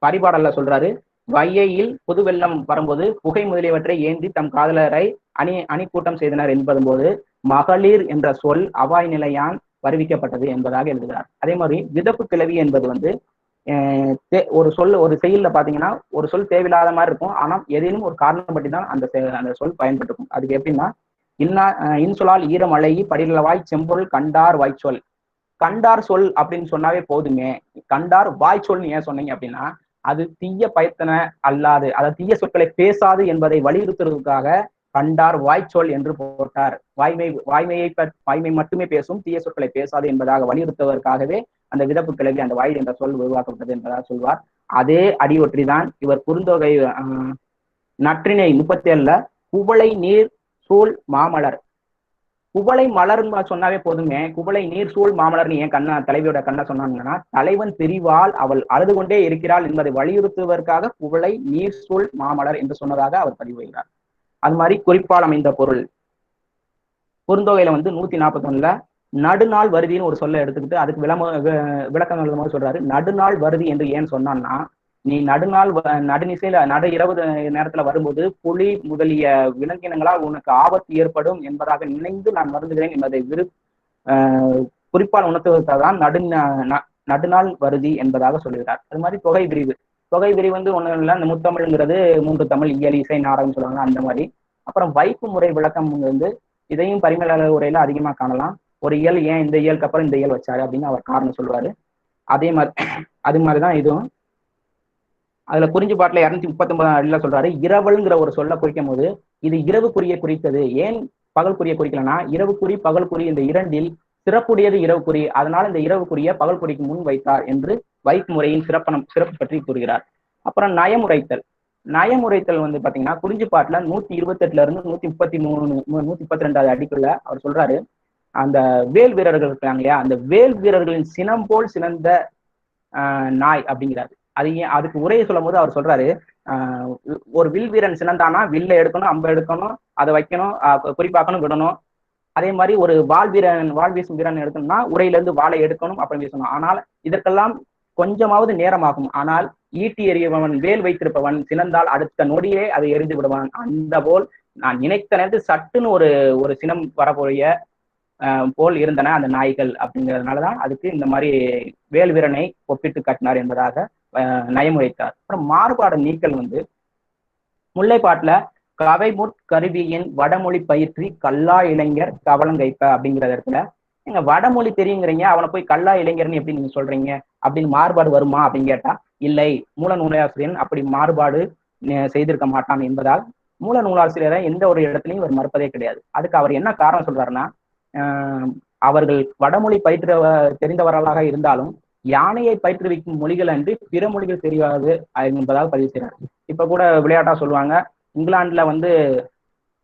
பரிபாடல்ல சொல்றாரு, வையையில் புது வெள்ளம் வரும்போது புகை முதலியவற்றை ஏந்தி தம் காதலரை அணி கூட்டம் செய்தனர் என்பதும் போது மகளிர் என்ற சொல் அவாய் நிலையான் வருவிக்கப்பட்டது என்பதாக எழுதுகிறார். அதே மாதிரி விதப்பு கிளவி என்பது வந்து ஒரு செயல்ல பாத்தீங்கன்னா ஒரு சொல் தேவையில்லாத மாதிரி இருக்கும். ஆனா ஏதேனும் ஒரு காரணம் பற்றி தான் அந்த சொல் பயன்பட்டிருக்கும். அதுக்கு எப்படின்னா, இன்சொலால் ஈரமழை படிலவாய் செம்பொருள் கண்டார் வாய்ச்சொல். கண்டார் சொல் அப்படின்னு சொன்னாவே போதுமே. கண்டார் வாய்ச்சொல்னு ஏன் சொன்னீங்க அப்படின்னா, அது தீய பயத்தன அல்லாது, அதாவது தீய சொற்களை பேசாது என்பதை வலியுறுத்துறதுக்காக கண்டார் வாய்ச்சொல் என்று போட்டார். வாய்மை மட்டுமே பேசும், தீய சொற்களை பேசாது என்பதாக வலியுறுத்துவதற்காகவே அந்த விதப்பு கிளவி அந்த வாய் என்ற சொல் உருவாக்கப்பட்டது என்பதாக சொல்வார். அதே அடியொற்றிதான் இவர் குறுந்தொகை நற்றினை 37ல குவளை நீர் சூழ் மாமலர். குவளை மலர்ன்னு சொன்னாவே போதுமே, குவளை நீர் சூழ் மாமலர்னு ஏன் தலைவியோட கண்ணை சொன்னாங்கன்னா, தலைவன் பிரிவால் அவள் அழுது கொண்டே இருக்கிறாள் என்பதை வலியுறுத்துவதற்காக குவளை நீர் சூழ் மாமலர் என்று சொன்னதாக அவர் பதிவு செய்கிறார். அது மாதிரி குறிப்பால் அமைந்த பொருள் குறுந்தொகையில வந்து 141ல நடுநாள் வருதின்னு ஒரு சொல்ல எடுத்துக்கிட்டு அதுக்கு விளக்கம் எழுதும் போது சொல்றாரு, நடுநாள் வருதி என்று ஏன் சொன்னான்னா, நீ நடுநிசையில இரவு நேரத்துல வரும்போது புலி முதலிய விலங்கினங்களால் உனக்கு ஆபத்து ஏற்படும் என்பதாக நினைந்து நான் வருந்துகிறேன் என்பதை குறிப்பால் உணர்த்துவதற்காக நடுநாள் வருதி என்பதாக சொல்லுகிறார். அது மாதிரி தொகை விரிவு வந்து ஒண்ணு இல்லை, அந்த முத்தமிழ்ங்கிறது 3 தமிழ் இயல் இசை நாடகம் சொல்லுவாங்க அந்த மாதிரி. அப்புறம் வைப்பு முறை விளக்கம் வந்து இதையும் பரிமேலழகர் உரையில அதிகமா காணலாம். ஒரு இயல் ஏன் இந்த இயலுக்கு அப்புறம் இந்த இயல் வச்சாரு அப்படின்னு அவர் காரணம் சொல்லுவாரு. அது மாதிரிதான் இதுவும். அதுல குறிஞ்சி பாட்டுல 239 அடியில சொல்றாரு, இரவல்ங்கிற ஒரு சொல்ல குறிக்கும் போது இது இரவுக்குரிய குறித்தது. ஏன் பகல்குரிய குறிக்கலன்னா, இரவுக்குறி பகல்குறி இந்த இரண்டில் சிறப்புடையது இரவுக்குறி, அதனால இந்த இரவுக்குரிய பகல்குறிக்கு முன் வைத்தார் என்று வைப்பு முறையின் சிறப்பு பற்றி கூறுகிறார். அப்புறம் நயமுறைத்தல் வந்து பாத்தீங்கன்னா குறிஞ்சி பாட்டுல 128ல இருந்து 132 அடிக்குள்ள அவர் சொல்றாரு, அந்த வேல் வீரர்கள் இருக்காங்க இல்லையா, அந்த வேல் வீரர்களின் சினம் போல் சினந்த நாய் அப்படிங்கிறாரு. அதுக்கு உரையை சொல்லும் போது அவர் சொல்றாரு, ஒரு வில் வீரன் சினந்தானா வில்ல எடுக்கணும், அம்ப எடுக்கணும், அதை வைக்கணும், குறிப்பாக்கணும், விடணும். அதே மாதிரி ஒரு வால் வீசும் வீரன் எடுக்கணும்னா உரையில இருந்து வாளை எடுக்கணும், அப்புறம் வீசணும். ஆனால் இதற்கெல்லாம் கொஞ்சமாவது நேரமாகும். ஆனால் ஈட்டி எறியவன் வேல் வைத்திருப்பவன் சினந்தால் அடுத்த நொடியே அதை எரிந்து விடுவான். அந்த போல் நான் நினைத்த நேரத்தில் சட்டுன்னு ஒரு சினம் வரக்கூடிய போல் இருந்தன அந்த நாய்கள் அப்படிங்கிறதுனாலதான் அதுக்கு இந்த மாதிரி வேல் வீரனை ஒப்பிட்டு காட்டினார் என்பதாக நயமுறைத்தார். அப்புறம் மாறுபாடு நீக்கல் வந்து முல்லைப்பாட்டுல கவைமுற் கருவியின் வடமொழி பயிற்சி கல்லா இளைஞர் கவலங்கைப்ப அப்படிங்கிற இடத்துல நீங்க வடமொழி தெரியுங்கிறீங்க, அவனை போய் கல்லா இளைஞர்னு எப்படி நீங்க சொல்றீங்க அப்படின்னு மாறுபாடு வருமா அப்படின்னு கேட்டா, இல்லை, மூல நூலாசிரியன் அப்படி மாறுபாடு செய்திருக்க மாட்டான் என்பதால் மூல நூலாசிரியரை எந்த ஒரு இடத்துலையும் இவர் மறுப்பதே கிடையாது. அதுக்கு அவர் என்ன காரணம் சொல்றாருன்னா, அவர்கள் வடமொழி தெரிந்தவர்களாக இருந்தாலும் யானையை பயிற்றுவிக்கும் மொழிகள் அன்றி பிற மொழிகள் தெரியாது என்பதாக பதிவு செய்கிறார். இப்ப கூட விளையாட்டா சொல்லுவாங்க, இங்கிலாந்துல வந்து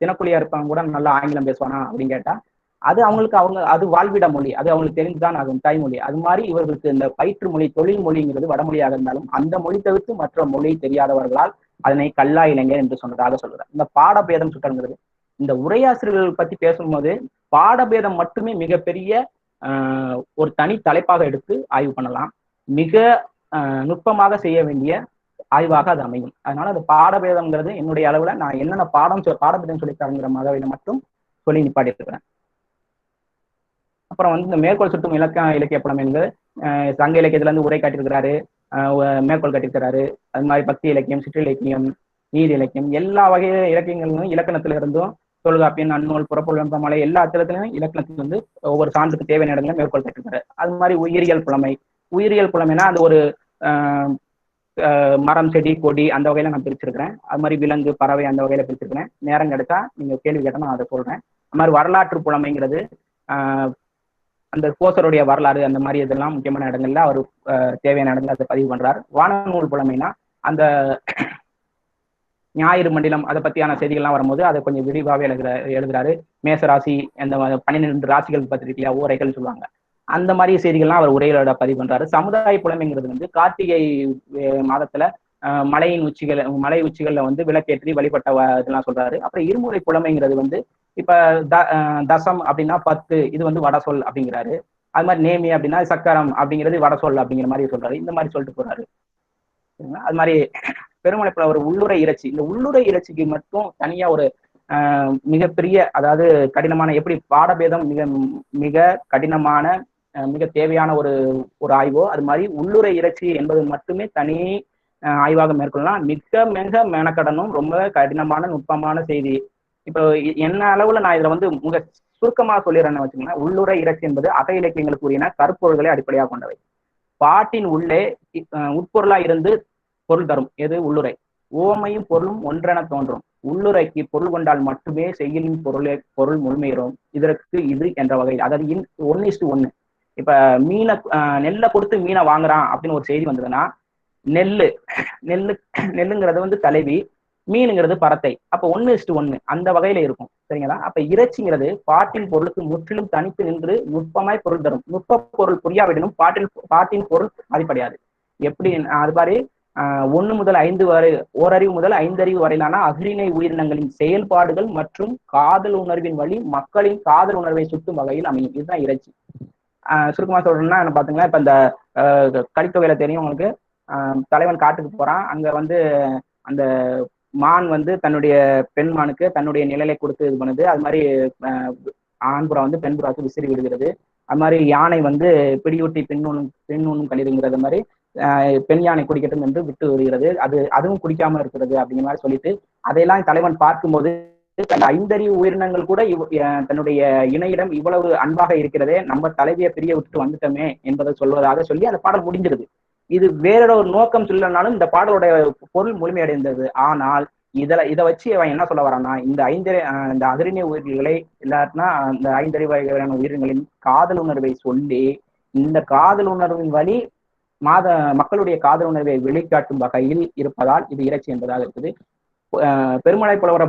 தினக்குழியா இருப்பவங்க கூட நல்லா ஆங்கிலம் பேசுவானா அப்படின்னு கேட்டா, அது அவங்களுக்கு அது வாழ்விட மொழி, அது அவங்களுக்கு தெரிந்துதான் ஆகும் தாய்மொழி. அது மாதிரி இவர்களுக்கு இந்த பயிற்று மொழி தொழில் மொழிங்கிறது வடமொழியாக இருந்தாலும் அந்த மொழி தவிர்த்து மற்ற மொழி தெரியாதவர்களால் அதனை கல்லா இளைஞர் என்று சொன்னதாக சொல்றார். இந்த பாடபேதம் சுட்டங்கிறது இந்த உரையாசிரியர்கள் பத்தி பேசும்போது பாடபேதம் மட்டுமே மிகப்பெரிய ஒரு தனி தலைப்பாக எடுத்து ஆய்வு பண்ணலாம். மிக நுட்பமாக செய்ய வேண்டிய ஆய்வாக அது அமையும். அதனால அந்த பாடபேதம்ங்கிறது என்னுடைய அளவுல நான் என்னென்ன பாடபேதம் சொல்லித்தரங்கிற மகவையில மட்டும் சொல்லி நிப்பாட்டி இருக்கிறேன். அப்புறம் வந்து இந்த மேற்கோள் சுட்டும் இலக்கிய புலம் என்பது சங்க இலக்கியத்துல இருந்து உரை காட்டியிருக்கிறாரு, மேற்கோள் காட்டியிருக்கிறாரு. அது மாதிரி பக்தி இலக்கியம், சிற்றிலக்கியம், நீதி இலக்கியம், எல்லா வகை இலக்கியங்களும் இலக்கணத்துல இருந்தும் தொல்காப்பியன், நன்னூல், புறப்பொருள், வெப்பமலை எல்லா இடத்துலயும் இலக்கணத்துல வந்து ஒவ்வொரு சான்றுக்கு தேவையான இடங்களும் மேற்கோள் காட்டியிருக்காரு. அது மாதிரி உயிரியல் புலமைனா அது ஒரு மரம், செடி, கொடி அந்த வகையில நான் பிரிச்சிருக்கிறேன். அது மாதிரி விலங்கு, பறவை அந்த வகையில பிரிச்சிருக்கிறேன். நேரம் கிடைச்சா நீங்க கேள்வி கேட்டா நான் அதை சொல்றேன். அது மாதிரி வரலாற்று புலமைங்கிறது அந்த கோசருடைய வரலாறு அந்த மாதிரி இதெல்லாம் முக்கியமான இடங்கள்ல அவர் தேவையான இடங்கள்ல அதை பதிவு பண்றார். வானநூல் புலமைனா அந்த ஞாயிறு மண்டலம் அதை பத்தியான செய்திகள்லாம் வரும்போது அதை கொஞ்சம் விரிவாகவே எழுதுறாரு. மேசராசி அந்த 12 ராசிகள் பத்தி இல்லையா, ஓரைகள் சொல்லுவாங்க, அந்த மாதிரி செய்திகள்லாம் அவர் உரைகளோட பதிவு பண்றாரு. சமுதாய புலமைங்கிறது வந்து கார்த்திகை மாதத்துல மலை உச்சிகள்ல வந்து விளக்கேற்றி வழிபட்ட இதெல்லாம் சொல்றாரு. அப்புறம் இருமுறை புலமைங்கிறது வந்து இப்ப தசம் அப்படின்னா 10, இது வந்து வடசொல் அப்படிங்கிறாரு. அது மாதிரி நேமி அப்படின்னா சக்கரம் அப்படிங்கிறது வடசொல் அப்படிங்கிற மாதிரி சொல்றாரு. இந்த மாதிரி சொல்லிட்டு போறாரு. அது மாதிரி பெருமலை புலவர் உள்ளுரை இறைச்சி, இந்த உள்ளுரை இறைச்சிக்கு மட்டும் தனியா ஒரு மிகப்பெரிய, அதாவது கடினமான, எப்படி பாடபேதம் மிக மிக கடினமான மிக தேவையான ஒரு ஆய்வோ, அது மாதிரி உள்ளுரை இறைச்சி என்பது மட்டுமே தனி ஆய்வாக மேற்கொள்ளலாம். மிக மிக மெனக்கடனும் ரொம்ப கடினமான நுட்பமான செய்தி. இப்போ என்ன அளவுல நான் இதுல வந்து மிக சுருக்கமா சொல்லிடுறேன்னு வச்சுக்கோங்களேன். உள்ளுரை இறைச்சி என்பது அக இலக்கியங்களுக்கு உரிய கருப்பொருள்களை அடிப்படையாக கொண்டவை. பாட்டின் உள்ளே உட்பொருளா இருந்து பொருள் தரும் எது? உள்ளுரை. ஓமையும் பொருளும் ஒன்றென தோன்றும். உள்ளுரைக்கு பொருள் கொண்டால் மட்டுமே செய்யுளின் பொருள் முழுமையிடும். இதற்கு இது என்ற வகையில், அதாவது 1:1. இப்ப நெல்லை கொடுத்து மீனை வாங்குறான் அப்படின்னு ஒரு செய்தி வந்ததுன்னா, நெல்லுங்கிறது வந்து தலைவி, மீனுங்கிறது பறத்தை. அப்ப 1:1 அந்த வகையில இருக்கும். சரிங்களா? அப்ப இறைச்சிங்கிறது பாட்டின் பொருளுக்கு முற்றிலும் தனித்து நின்று நுட்பமாய் பொருள் தரும். நுட்ப பொருள் புரியாவிடனும் பாட்டின் பொருள் மதிப்படையாது. எப்படி? அது மாதிரி 1 முதல் 5 வரை, ஓரறிவு முதல் 5 அறிவு வரையிலான அஃறிணை உயிரினங்களின் செயல்பாடுகள் மற்றும் காதல் உணர்வின் வழி மக்களின் காதல் உணர்வை சுட்டும் வகையில் அமையும். இதுதான் இறைச்சி. சுருக்கமா சொல்றேன்னா என்ன பாத்தீங்கன்னா, இப்ப இந்த கலித்தொகையில தெரியும் உங்களுக்கு, தலைவன் காட்டுக்கு போறான். அங்க வந்து அந்த மான் வந்து தன்னுடைய பெண் மானுக்கு தன்னுடைய நிழலை கொடுத்து இது பண்ணுது. அது மாதிரி ஆண்புறா வந்து பெண்புறாவுக்கு விசிறி விடுகிறது. அது மாதிரி யானை வந்து பிடியூட்டி பெண் ஒன்றும் கழிதுங்கிறது மாதிரி பெண் யானை குடிக்கட்டும் என்று விட்டு வருகிறது. அதுவும் குடிக்காம இருக்கிறது அப்படிங்கிற மாதிரி சொல்லிட்டு, அதையெல்லாம் தலைவன் பார்க்கும்போது அந்த 5 அறிவு உயிரினங்கள் கூட தன்னுடைய இணையிடம் இவ்வளவு அன்பாக இருக்கிறதே, நம்ம தலைவியை பிரிய விட்டு வந்துட்டோமே என்பதை சொல்வதாக சொல்லி அந்த பாடல் முடிஞ்சிருது. இது வேற ஒரு நோக்கம் சொல்லனாலும் இந்த பாடலோட பொருள் முழுமையடைந்தது. ஆனால் இதை வச்சு அவன் என்ன சொல்ல வரான்னா, இந்த அஃறிணை உயிர்களை இல்லாட்டினா இந்த 5 அறிவு வகையான உயிரினங்களின் காதல் உணர்வை சொல்லி, இந்த காதல் உணர்வின் வழி மக்களுடைய காதல் உணர்வை வெளிக்காட்டும் வகையில் இருப்பதால் இது இறைச்சி என்பதாக இருக்குது. பெருமலை புலவரை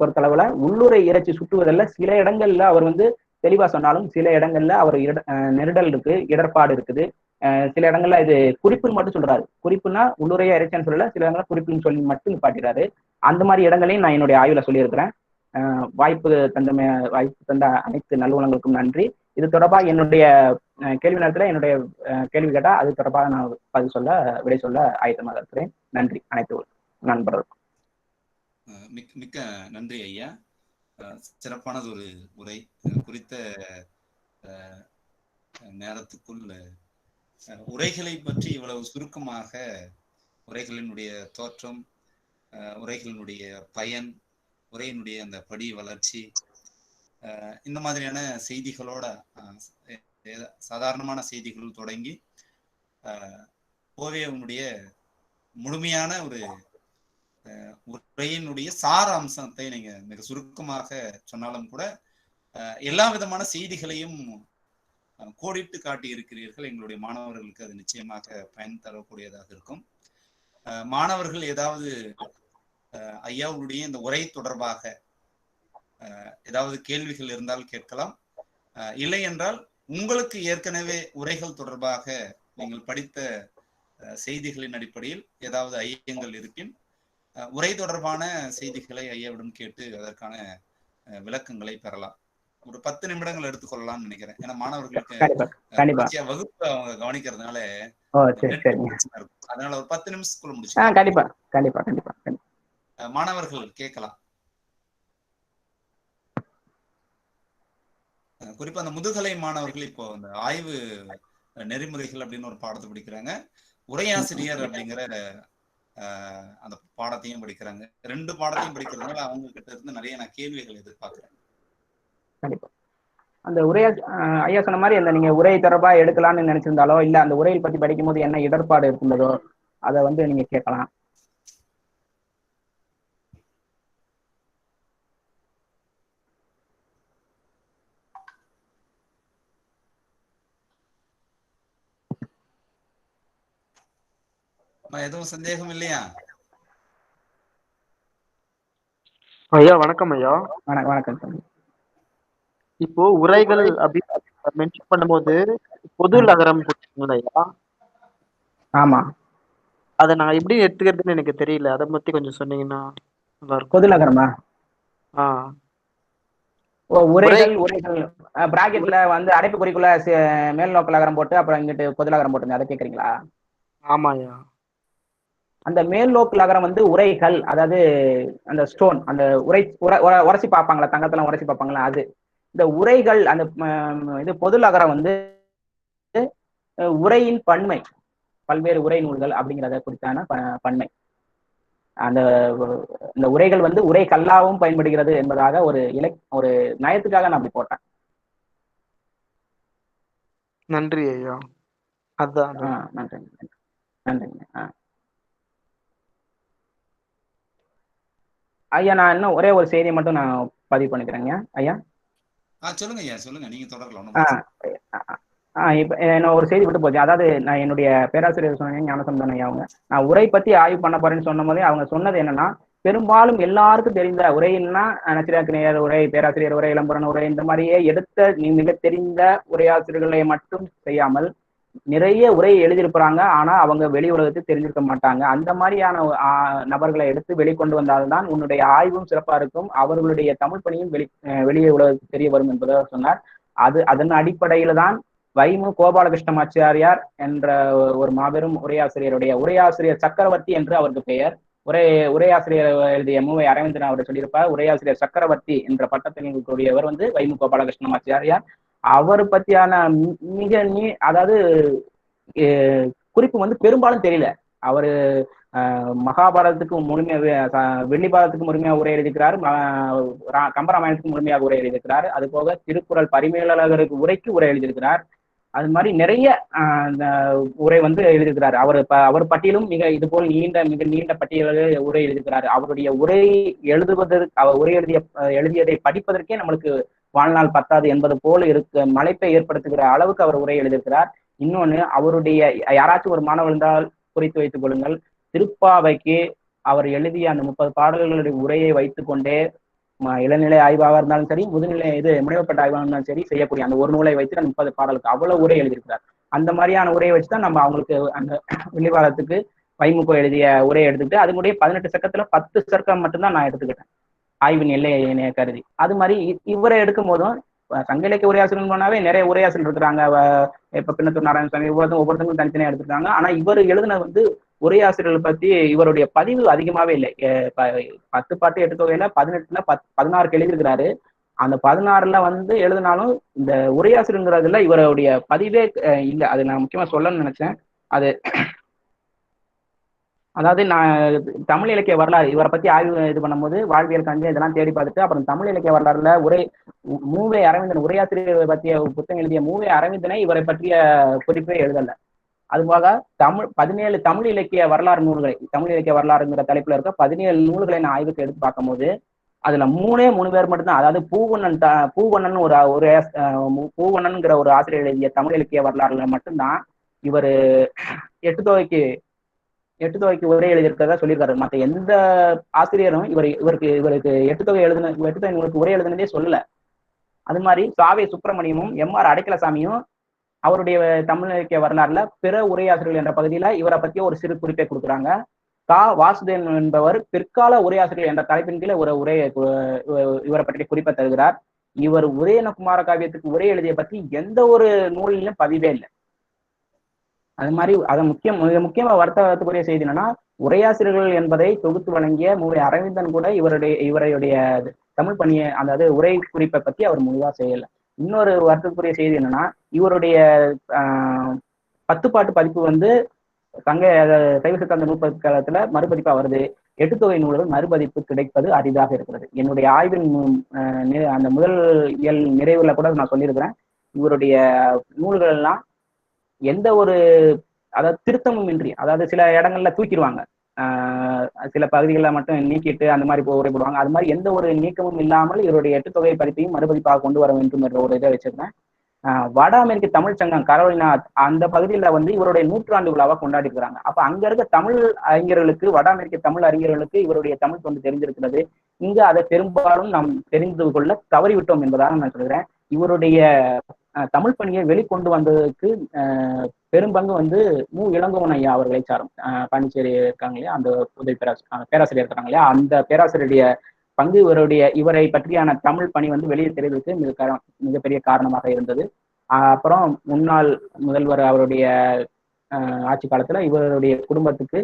பொறுத்தளவுல உள்ளுரை இறைச்சி சுட்டுவதில் சில இடங்கள்ல அவர் வந்து தெளிவா சொன்னாலும், சில இடங்கள்ல அவர் நெருடல் இருக்கு, இடர்பாடு இருக்குது. சில இடங்கள்ல இது குறிப்புன்னு மட்டும் சொல்றாரு. குறிப்புன்னா உள்ளுரையா இறைச்சின்னு சொல்லல, சில இடங்கள்ல குறிப்புன்னு சொல்லி மட்டும் நிப்பாட்டிறாரு. அந்த மாதிரி இடங்களையும் நான் என்னுடைய ஆய்வுல சொல்லியிருக்கிறேன். வாய்ப்பு தந்த அனைத்து நல்லுணங்களுக்கும் நன்றி. இது தொடர்பாக என்னுடைய கேள்வி நேரத்துல என்னுடைய கேள்வி கேட்டா அது தொடர்பாக நான் விடை சொல்ல ஆயத்தமாக இருக்கிறேன். நன்றி அனைத்து நண்பர்களுக்கும். மிக்க நன்றி ஐயா. சிறப்பானது ஒரு உரை. குறித்த நேரத்துக்குள் உரைகளை பற்றி இவ்வளவு சுருக்கமாக உரைகளினுடைய தோற்றம், உரைகளினுடைய பயன், உரையினுடைய அந்த படி வளர்ச்சி, இந்த மாதிரியான செய்திகளோட சாதாரணமான செய்திகள் தொடங்கி ஓவியனுடைய முழுமையான ஒரு உரையினுடைய சார அம்சத்தை நீங்க மிக சுருக்கமாக சொன்னாலும் கூட எல்லா விதமான செய்திகளையும் கோடிட்டு காட்டி இருக்கிறீர்கள். எங்களுடைய மாணவர்களுக்கு அது நிச்சயமாக பயன் தரக்கூடியதாக இருக்கும். மாணவர்கள் ஏதாவது ஐயாவுடைய இந்த உரை தொடர்பாக ஏதாவது கேள்விகள் இருந்தால் கேட்கலாம். இல்லை என்றால் உங்களுக்கு ஏற்கனவே உரைகள் தொடர்பாக நீங்கள் படித்த செய்திகளின் அடிப்படையில் ஏதாவது ஐயங்கள் இருப்பின் உரை தொடர்பான செய்திகளை ஐயாவிடம் கேட்டு அதற்கான விளக்கங்களை பெறலாம். ஒரு 10 நிமிடங்கள் எடுத்துக்கொள்ளலாம்னு நினைக்கிறேன். ஏன்னா மாணவர்களுக்கு வகுப்பு அவங்க கவனிக்கிறதுனால அதனால ஒரு 10 நிமிஷத்துக்குள்ள முடிச்சு மாணவர்கள் கேட்கலாம். குறிப்பா அந்த முதுகலை மாணவர்கள் இப்போ அந்த ஆய்வு நெறிமுறைகள் அப்படின்னு ஒரு பாடத்தை படிக்கிறாங்க, உரையாசிரியர் அப்படிங்கிற அந்த பாடத்தையும் படிக்கிறாங்க. 2 பாடத்தையும் படிக்கிறதுனால அவங்க கிட்ட இருந்து நிறைய நான் கேள்விகள் எதிர்பார்க்கிறேன். கண்டிப்பா அந்த ஐயா சொன்ன மாதிரி அந்த நீங்க உரை தொடர்பா எடுக்கலாம்னு நினைச்சிருந்தாலோ, இல்ல அந்த உரையை பத்தி படிக்கும் போது என்ன இடர்பாடு இருக்கின்றதோ அதை வந்து நீங்க கேட்கலாம். எதுவும் சந்தேகம் இல்லையா? ஐயா வணக்கம் ஐயா. வணக்கம் தம்பி. இப்போ உரைகள் அப்படின்னு மென்ஷன் பண்ணும்போது பொது நகரம் ஐயா. ஆமா, அதை நான் எப்படி எடுத்துக்கிறதுன்னு எனக்கு தெரியல. அதை பத்தி கொஞ்சம் சொன்னீங்கன்னா நல்லா இருக்கும். பொது நகரமா? உரைகள் பிராக்கெட்ல வந்து அடைப்புக்குறிக்குள்ள மேல் நோக்கு நகரம் போட்டு அப்புறம் இங்கிட்டு பொது நகரம் போட்டுங்க, அதை கேக்குறீங்களா? ஆமாய்யா. அந்த மேல் நோக்கு நகரம் வந்து உரைகள், அதாவது அந்த ஸ்டோன், அந்த உரைச்சி பார்ப்பாங்களா, தங்கத்தெல்லாம் உரைச்சி பார்ப்பாங்களா அது. இந்த உரைகள் அந்த இது பொது நகரம் வந்து உரையின் பன்மை, பல்வேறு உரை நூல்கள் அப்படிங்கிறத குறித்தான பன்மை. அந்த இந்த உரைகள் வந்து உரை கல்லாவும் பயன்படுகிறது என்பதாக ஒரு நயத்துக்காக நான் அப்படி போட்டேன். நன்றி ஐயா. அதான் நன்றிங்க நன்றிங்க. ஐயா நான் இன்னும் ஒரே ஒரு செய்தியை மட்டும் நான் பதிவு பண்ணிக்கிறேங்க ஐயா. சொல்லுங்க ஐயா, சொல்லுங்க, நீங்க தொடரலாம். இப்ப என்ன ஒரு செய்தி விட்டு போச்சு. அதாவது நான் என்னுடைய பேராசிரியர் சொன்னேன், ஞானசம்பந்தன் ஐயா, அவங்க நான் உரை பத்தி ஆய்வு பண்ண போறேன்னு சொன்ன போதே அவங்க சொன்னது என்னன்னா, பெரும்பாலும் எல்லாருக்கும் தெரிந்த உரைன்னா நச்சிராக்கினியர் உரை, பேராசிரியர் உரை, இளம்புறன் உரை, இந்த மாதிரியே எடுத்த மிக தெரிந்த உரையாசிரியர்களை மட்டும் செய்யாமல் நிறைய உரை எழுதியிருப்பாங்க. ஆனா அவங்க வெளி உலகத்துக்கு தெரிஞ்சிருக்க மாட்டாங்க. அந்த மாதிரியான நபர்களை எடுத்து வெளிக்கொண்டு வந்தால்தான் உன்னுடைய ஆய்வும் சிறப்பா இருக்கும், அவர்களுடைய தமிழ் பணியும் வெளியே உலகத்துக்கு தெரிய வரும் என்பதை சொன்னார். அதன் அடிப்படையில தான் வைமு கோபாலகிருஷ்ணமாச்சாரியார் என்ற ஒரு மாபெரும் உரையாசிரியர் சக்கரவர்த்தி என்று அவருக்கு பெயர். உரையாசிரியர் எழுதிய மூவை அரவிந்தன் அவர் சொல்லியிருப்பார். உரையாசிரியர் சக்கரவர்த்தி என்ற பட்டத்தில் கூடியவர் வந்து வைமு கோபாலகிருஷ்ணமாச்சாரியார். அவர் பத்தியான அதாவது குறிப்பு வந்து பெரும்பாலும் தெரியல. அவரு மகாபாரதத்துக்கு முழுமையாக, வெள்ளிபாரதத்துக்கு முழுமையாக உரை எழுதிக்கிறார், கம்பராமாயணத்துக்கு முழுமையாக உரை எழுதியிருக்கிறார். அது போக திருக்குறள் பரிமேலழகருக்கு உரைக்கு உரை எழுதியிருக்கிறார். அது மாதிரி நிறைய உரை வந்து எழுதியிருக்கிறார். அவர் பட்டியலும் இது போல் மிக நீண்ட பட்டியலில் உரை எழுதியிருக்கிறார். அவருடைய உரை எழுதுவதற்கு, அவர் உரை எழுதியதை படிப்பதற்கே நம்மளுக்கு வாழ்நாள் பத்தாது என்பது போல மலைப்பை ஏற்படுத்துகிற அளவுக்கு அவர் உரை எழுதியிருக்கிறார். இன்னொன்னு, அவருடைய யாராச்சும் ஒரு மாணவர் இருந்தால் குறித்து வைத்துக் கொள்ளுங்கள், திருப்பாவைக்கு அவர் எழுதிய அந்த 30 பாடல்களுடைய உரையை வைத்துக் கொண்டே இளநிலை ஆய்வாக இருந்தாலும் சரி, முனைவப்பட்ட ஆய்வாக இருந்தாலும் சரி, செய்யக்கூடிய அந்த ஒரு நூலை வைத்து அந்த 30 பாடலுக்கு அவ்வளவு உரை எழுதியிருக்கிறார். அந்த மாதிரியான உரையை வச்சுதான் நம்ம அவங்களுக்கு அந்த வெள்ளிவாரத்துக்கு வைமுகோ எழுதிய உரையை எடுத்துக்கிட்டு அதனுடைய 18 சக்கத்துல 10 சர்க்கம் மட்டும்தான் நான் எடுத்துக்கிட்டேன் ஆய்வின் எல்லையை கருதி. அது மாதிரி இவரை எடுக்கும் போதும் சங்க இலக்கிய உரையாசிரியர் போனாவே நிறைய உரையாசிரியர் இருக்கிறாங்க. இப்ப பின்னத்தூர் நாராயணசாமி ஒவ்வொருத்தவங்களும் தனித்தனியா எடுத்துருக்காங்க. ஆனா இவர் எழுதின வந்து உரையாசிரியர்கள் பத்தி இவருடைய பதிவு அதிகமாவே இல்லை. 10 பாட்டு 8 தொகையில 18ல 16 எழுதியிருக்கிறாரு. அந்த 16ல வந்து எழுதினாலும் இந்த உரையாசிரியங்கிறதுல இவருடைய பதிவே இல்லை. அது நான் முக்கியமா சொல்லணும்னு நினைச்சேன். அது அதாவது நான் தமிழ் இலக்கிய வரலாறு இவரை பத்தி ஆய்வு இது பண்ணும்போது வாழ்வியல் கஞ்சி இதெல்லாம் தேடி பார்த்துட்டு அப்புறம் தமிழ் இலக்கிய வரலாறுல மூவே அரவிந்தன் உரையாசிரியரை பற்றிய புத்தகம் எழுதிய மூவே அரவிந்தனை இவரை பற்றிய குறிப்பே எழுதல. அதுபோக 17 தமிழ் இலக்கிய வரலாறு நூல்களை, தமிழ் இலக்கிய வரலாறுங்கிற தலைப்புல இருக்க 17 நூல்களை நான் ஆய்வுக்கு எடுத்து பார்க்கும்போது அதுல 3 பேர் மட்டும்தான், அதாவது பூவண்ணன் பூவண்ணன்ங்கிற ஒரு ஆசிரியர் எழுதிய தமிழ் இலக்கிய வரலாறுல மட்டும்தான் இவர் எட்டு தொகைக்கு உரை எழுதியிருக்கிறதா சொல்லியிருக்காரு. மற்ற எந்த ஆசிரியரும் இவருக்கு எட்டு தொகை நூலுக்கு உரை எழுதினதே சொல்லல. அது மாதிரி சாவே சுப்பிரமணியமும் எம்.ஆர். அடைக்கலசாமியும் அவருடைய தமிழ் இலக்கிய வரலாறுல பிற உரையாசிரியர்கள் என்ற பகுதியில இவரை பற்றிய ஒரு சிறு குறிப்பை கொடுக்குறாங்க. வாசுதேவன் என்பவர் பிற்கால உரையாசிரியர் என்ற தலைப்பின் கீழே ஒரு உரையை இவரை பற்றிய குறிப்பை தருகிறார். இவர் உதயன குமார காவியத்துக்கு உரை எழுதிய பற்றி எந்த ஒரு நூலிலும் பதிவே இல்லை. அது மாதிரி மிக முக்கியமா வருத்தத்துக்குரிய செய்தி என்னன்னா, உரையாசிரியர்கள் என்பதை தொகுத்து வழங்கிய மூவை அரவிந்தன் கூட இவருடைய தமிழ் பணியை, அதாவது உரை குறிப்பை பத்தி அவர் முழுவா செய்யல. இன்னொரு வருத்தத்துக்குரிய செய்தி என்னன்னா, இவருடைய 10 பாட்டு பதிப்பு வந்து சைவ சித்தாந்த நூற்பதிப்புக்காலத்துல மறுபதிப்பா வருது. 8 தொகை நூல்கள் மறுபதிப்பு கிடைப்பது அரிதாக இருக்கிறது. என்னுடைய ஆய்வின் அந்த முதல் நிறைவுல கூட நான் சொல்லியிருக்கிறேன், இவருடைய நூல்கள் எல்லாம் எந்த ஒரு அதாவது திருத்தமும் இன்றி, அதாவது சில இடங்கள்ல தூக்கிடுவாங்க, சில பகுதிகளில் மட்டும் நீக்கிட்டு அந்த மாதிரி உரை போடுவாங்க. அது மாதிரி எந்த ஒரு நீக்கமும் இல்லாமல் இவருடைய 8 தொகை பதிப்பையும் மறுபதிப்பாக கொண்டு வர வேண்டும் என்ற ஒரு இதை வச்சிருக்கேன். வட அமெரிக்க தமிழ் சங்கம் கரோலினா அந்த பகுதியில வந்து இவருடைய 100ஆண்டு விழாவை கொண்டாடி இருக்கிறாங்க. அப்ப அங்க இருக்க தமிழ் அறிஞர்களுக்கு, வட அமெரிக்க தமிழ் அறிஞர்களுக்கு இவருடைய தமிழ் தொண்டு தெரிஞ்சிருக்கிறது. இங்க அதை பெரும்பாலும் நாம் தெரிந்து கொள்ள தவறிவிட்டோம் என்பதாக நான் சொல்கிறேன். இவருடைய தமிழ் பணியை வெளிக்கொண்டு வந்ததற்கு பெரும்பங்கு வந்து இளங்கோவன் ஐயா அவர்களை சாரும். பாண்டிச்சேரி இருக்காங்க இல்லையா, அந்த உதவி பேராசிரியர் இருக்காங்க இல்லையா, அந்த பேராசிரியருடைய பங்கு இவரை பற்றியான தமிழ் பணி வந்து வெளியே தெரிவதற்கு மிகப்பெரிய காரணமாக இருந்தது. அப்புறம் முன்னாள் முதல்வர் அவருடைய ஆட்சி காலத்துல இவருடைய குடும்பத்துக்கு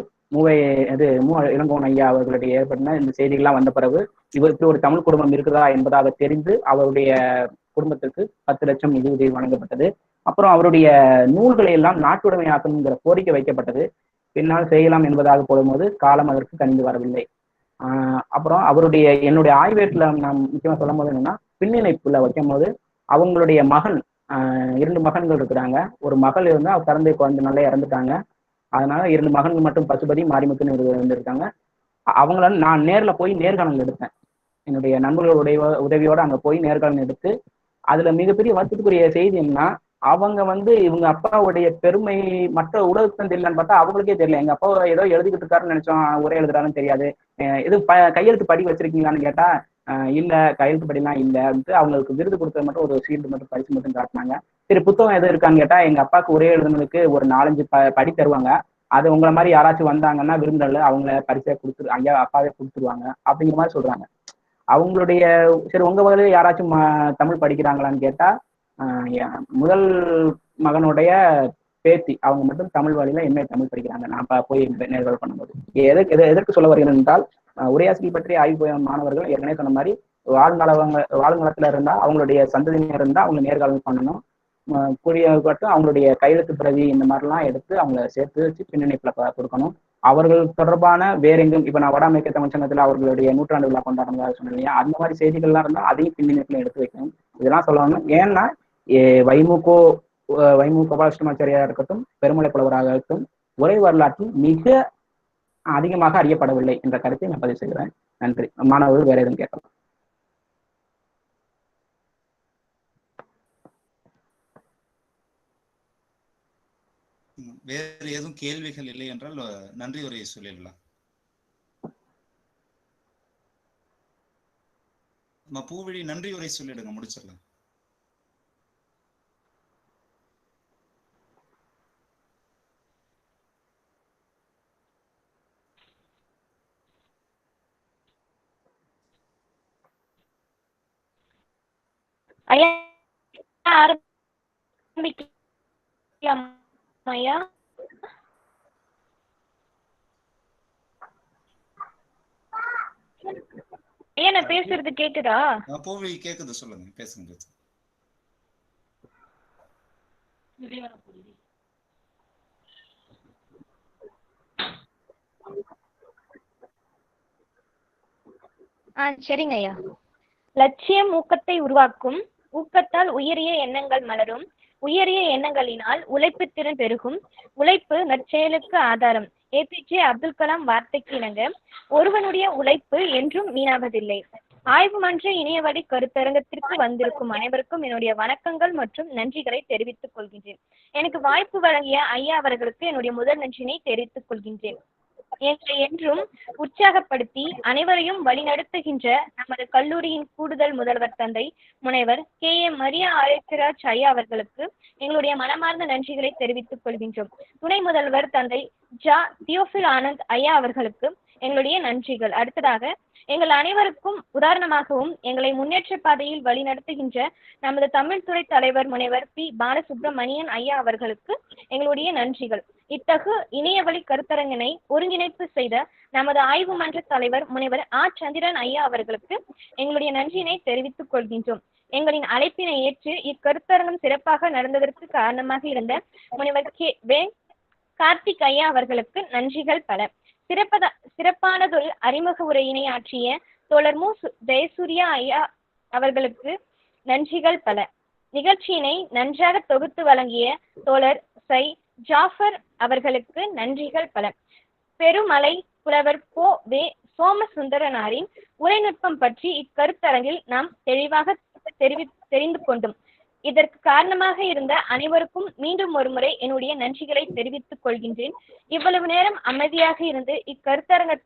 இளங்கோவன் ஐயா அவர்களுடைய ஏற்பட்ட இந்த செய்திகள்லாம் வந்த பிறகு இவருக்கு ஒரு தமிழ் குடும்பம் இருக்குதா என்பதாக தெரிந்து அவருடைய குடும்பத்திற்கு 10 லட்சம் நிதி உதவி வழங்கப்பட்டது. அப்புறம் அவருடைய நூல்களை எல்லாம் நாட்டுடைமையாக்கணுங்கிற கோரிக்கை வைக்கப்பட்டது. பின்னால் செய்யலாம் என்பதாக போடும்போது காலம் அதற்கு கனிந்து வரவில்லை. அப்புறம் என்னுடைய ஆய்வேட்டில் நான் முக்கியமா சொல்லும் போது என்னன்னா, பின்னிணைப்புல வைக்கும் போது அவங்களுடைய மகன் 2 மகன்கள் இருக்கிறாங்க. ஒரு மகள் இருந்தா பிறந்து குழந்தை நல்லா இறந்துட்டாங்க. அதனால 2 மகன்கள் மட்டும் பசுபதி மாரிமுத்துன்னு இருந்திருக்காங்க. அவங்கள நான் நேர்ல போய் நேர்காணல் எடுத்தேன். என்னுடைய நண்பர்களுடைய உதவியோட அங்க போய் நேர்காணல் எடுத்து அதுல மிகப்பெரிய வருத்தத்துக்குரிய செய்தி என்னன்னா, அவங்க வந்து இவங்க அப்பாவுடைய பெருமை மற்ற உலகத்துக்கும் தெரியலன்னு பார்த்தா அவங்களுக்கே தெரியல. எங்க அப்பா ஏதோ எழுதிக்கிட்டு இருக்காருன்னு நினைச்சோம், ஒரே எழுதுறாருன்னு தெரியாது. இது கையெழுத்து படி வச்சிருக்கீங்களான்னு கேட்டா இல்ல, கையெழுத்து படிலாம் இல்ல அப்படின்ட்டு அவங்களுக்கு விருது கொடுத்தது மட்டும் ஒரு ஷீல்டு மட்டும் பரிசு மட்டும் காட்டினாங்க. சரி, புத்தகம் எது இருக்கான்னு கேட்டா எங்க அப்பாவுக்கு ஒரே எழுதுனதுக்கு ஒரு 4-5 படி தருவாங்க. அது உங்களை மாதிரி யாராச்சும் வந்தாங்கன்னா விருந்தில் அவங்கள பரிசை ஐயா அப்பாவே கொடுத்துருவாங்க அப்படிங்கிற மாதிரி சொல்றாங்க. அவங்களுடைய சரி உங்க வகையில யாராச்சும் தமிழ் படிக்கிறாங்களான்னு கேட்டா முதல் மகனுடைய பேத்தி அவங்க மட்டும் தமிழ் வழியில என்ன தமிழ் படிக்கிறாங்க. நான் போய் நேர்காணல் பண்ணும்போது எதற்கு சொல்ல வருகிறேன் என்றால், உரையாசிரியர் பற்றி ஆய்வு மாணவர்கள் ஏற்கனவே சொன்ன மாதிரி வாழ்நலத்துல இருந்தா அவங்களுடைய சந்ததியினர் இருந்தா அவங்க நேர்காணல் பண்ணணும். அவங்களுடைய கையெழுத்து பிரதி இந்த மாதிரிலாம் எடுத்து அவங்கள சேர்த்து வச்சு பின்னணிப்புல கொடுக்கணும். அவர்கள் தொடர்பான வேற எங்கும் இப்ப நான் வட அமெரிக்க தமிழ் சங்கத்துல அவர்களுடைய 100ஆண்டு விழா கொண்டாடுறதா சொன்னேன் இல்லையா, அந்த மாதிரி செய்திகள்லாம் இருந்தால் அதையும் பின்னணிப்புல எடுத்து வைக்கணும். இதெல்லாம் சொல்லணும். ஏன்னா வைமுகோ கோபாலகிருஷ்ணமாச்சாரியா இருக்கட்டும், பெருமலை புலவராக இருக்கட்டும், உரை வரலாற்றில் மிக அதிகமாக அறியப்படவில்லை என்ற கருத்தை நான் பதிவு செய்கிறேன். நன்றி. மாணவர்கள் வேற எதுவும் கேட்கலாம்? வேறு எதுவும் கேள்விகள் இல்லை என்றால் நன்றி உரையை சொல்லிடலாம். பூவிழி நன்றி உரை சொல்லிடுங்க, முடிச்சிடலாம். ஐயா ஐயா ஐயா நான் பேசுறது கேக்குதா? பூவிழி கேக்குது, சொல்லுங்க, பேசுங்க. சரிங்க ஐயா. லட்சியம் ஊக்கத்தை உருவாக்கும், ஊக்கத்தால் உயரிய எண்ணங்கள் மலரும், உயரிய எண்ணங்களினால் உழைப்பு திறன் பெருகும், உழைப்பு நற்செயலுக்கு ஆதாரம். ஏபிஜே அப்துல் கலாம் வார்த்தைக்கு இணங்க, ஒருவனுடைய உழைப்பு என்றும் வீணாவதில்லை. ஆய்வு மன்ற இணையவழி கருத்தரங்கத்திற்கு வந்திருக்கும் அனைவருக்கும் என்னுடைய வணக்கங்கள் மற்றும் நன்றிகளை தெரிவித்துக் கொள்கின்றேன். எனக்கு வாய்ப்பு வழங்கிய ஐயா அவர்களுக்கு என்னுடைய முதல் நன்றினை தெரிவித்துக் கொள்கின்றேன். எங்களை என்றும் உற்சாகப்படுத்தி அனைவரையும் வழிநடத்துகின்ற நமது கல்லூரியின் கூடுதல் முதல்வர் தந்தை முனைவர் KA மரியா ஆதித்யராஜ் ஐயா அவர்களுக்கு எங்களுடைய மனமார்ந்த நன்றிகளை தெரிவித்துக் கொள்கின்றோம். துணை முதல்வர் தந்தை தியோஃபில் ஆனந்த் ஐயா அவர்களுக்கு எங்களுடைய நன்றிகள். அடுத்ததாக எங்கள் அனைவருக்கும் உதாரணமாகவும் எங்களை முன்னேற்ற பாதையில் வழிநடத்துகின்ற நமது தமிழ் துறை தலைவர் முனைவர் P பாலசுப்ரமணியன் ஐயா அவர்களுக்கு எங்களுடைய நன்றிகள். இத்தகு இணையவழி கருத்தரங்கினை ஒருங்கிணைப்பு செய்த நமது ஆய்வு மன்ற தலைவர் முனைவர் சந்திரன் ஐயா அவர்களுக்கு எங்களுடைய நன்றியினை தெரிவித்துக் கொள்கின்றோம். எங்களின் அழைப்பினை ஏற்று இக்கருத்தரங்கம் சிறப்பாக நடந்ததற்கு காரணமாக இருந்த முனைவர் கார்த்திக் ஐயா அவர்களுக்கு நன்றிகள் பல. சிறப்பானதொரு அறிமுக உரையினை ஆற்றிய தோழர் மு ஜெயசூர்யா ஐயா அவர்களுக்கு நன்றிகள் பல. நிகழ்ச்சியினை நன்றாக தொகுத்து வழங்கிய தோழர் சை ஜாஃபர் அவர்களுக்கு நன்றிகள் பல. பெருமலை புலவர் சோமசுந்தரனாரின் உரைநுட்பம் பற்றி இக்கருத்தரங்கில் நாம் தெளிவாக தெரிந்து கொண்டோம். இதற்கு காரணமாக இருந்த அனைவருக்கும் மீண்டும் ஒருமுறை என்னுடைய நன்றிகளை தெரிவித்துக் கொள்கின்றேன். இவ்வளவு நேரம் அமைதியாக இருந்து இக்கருத்தரங்கத்தில்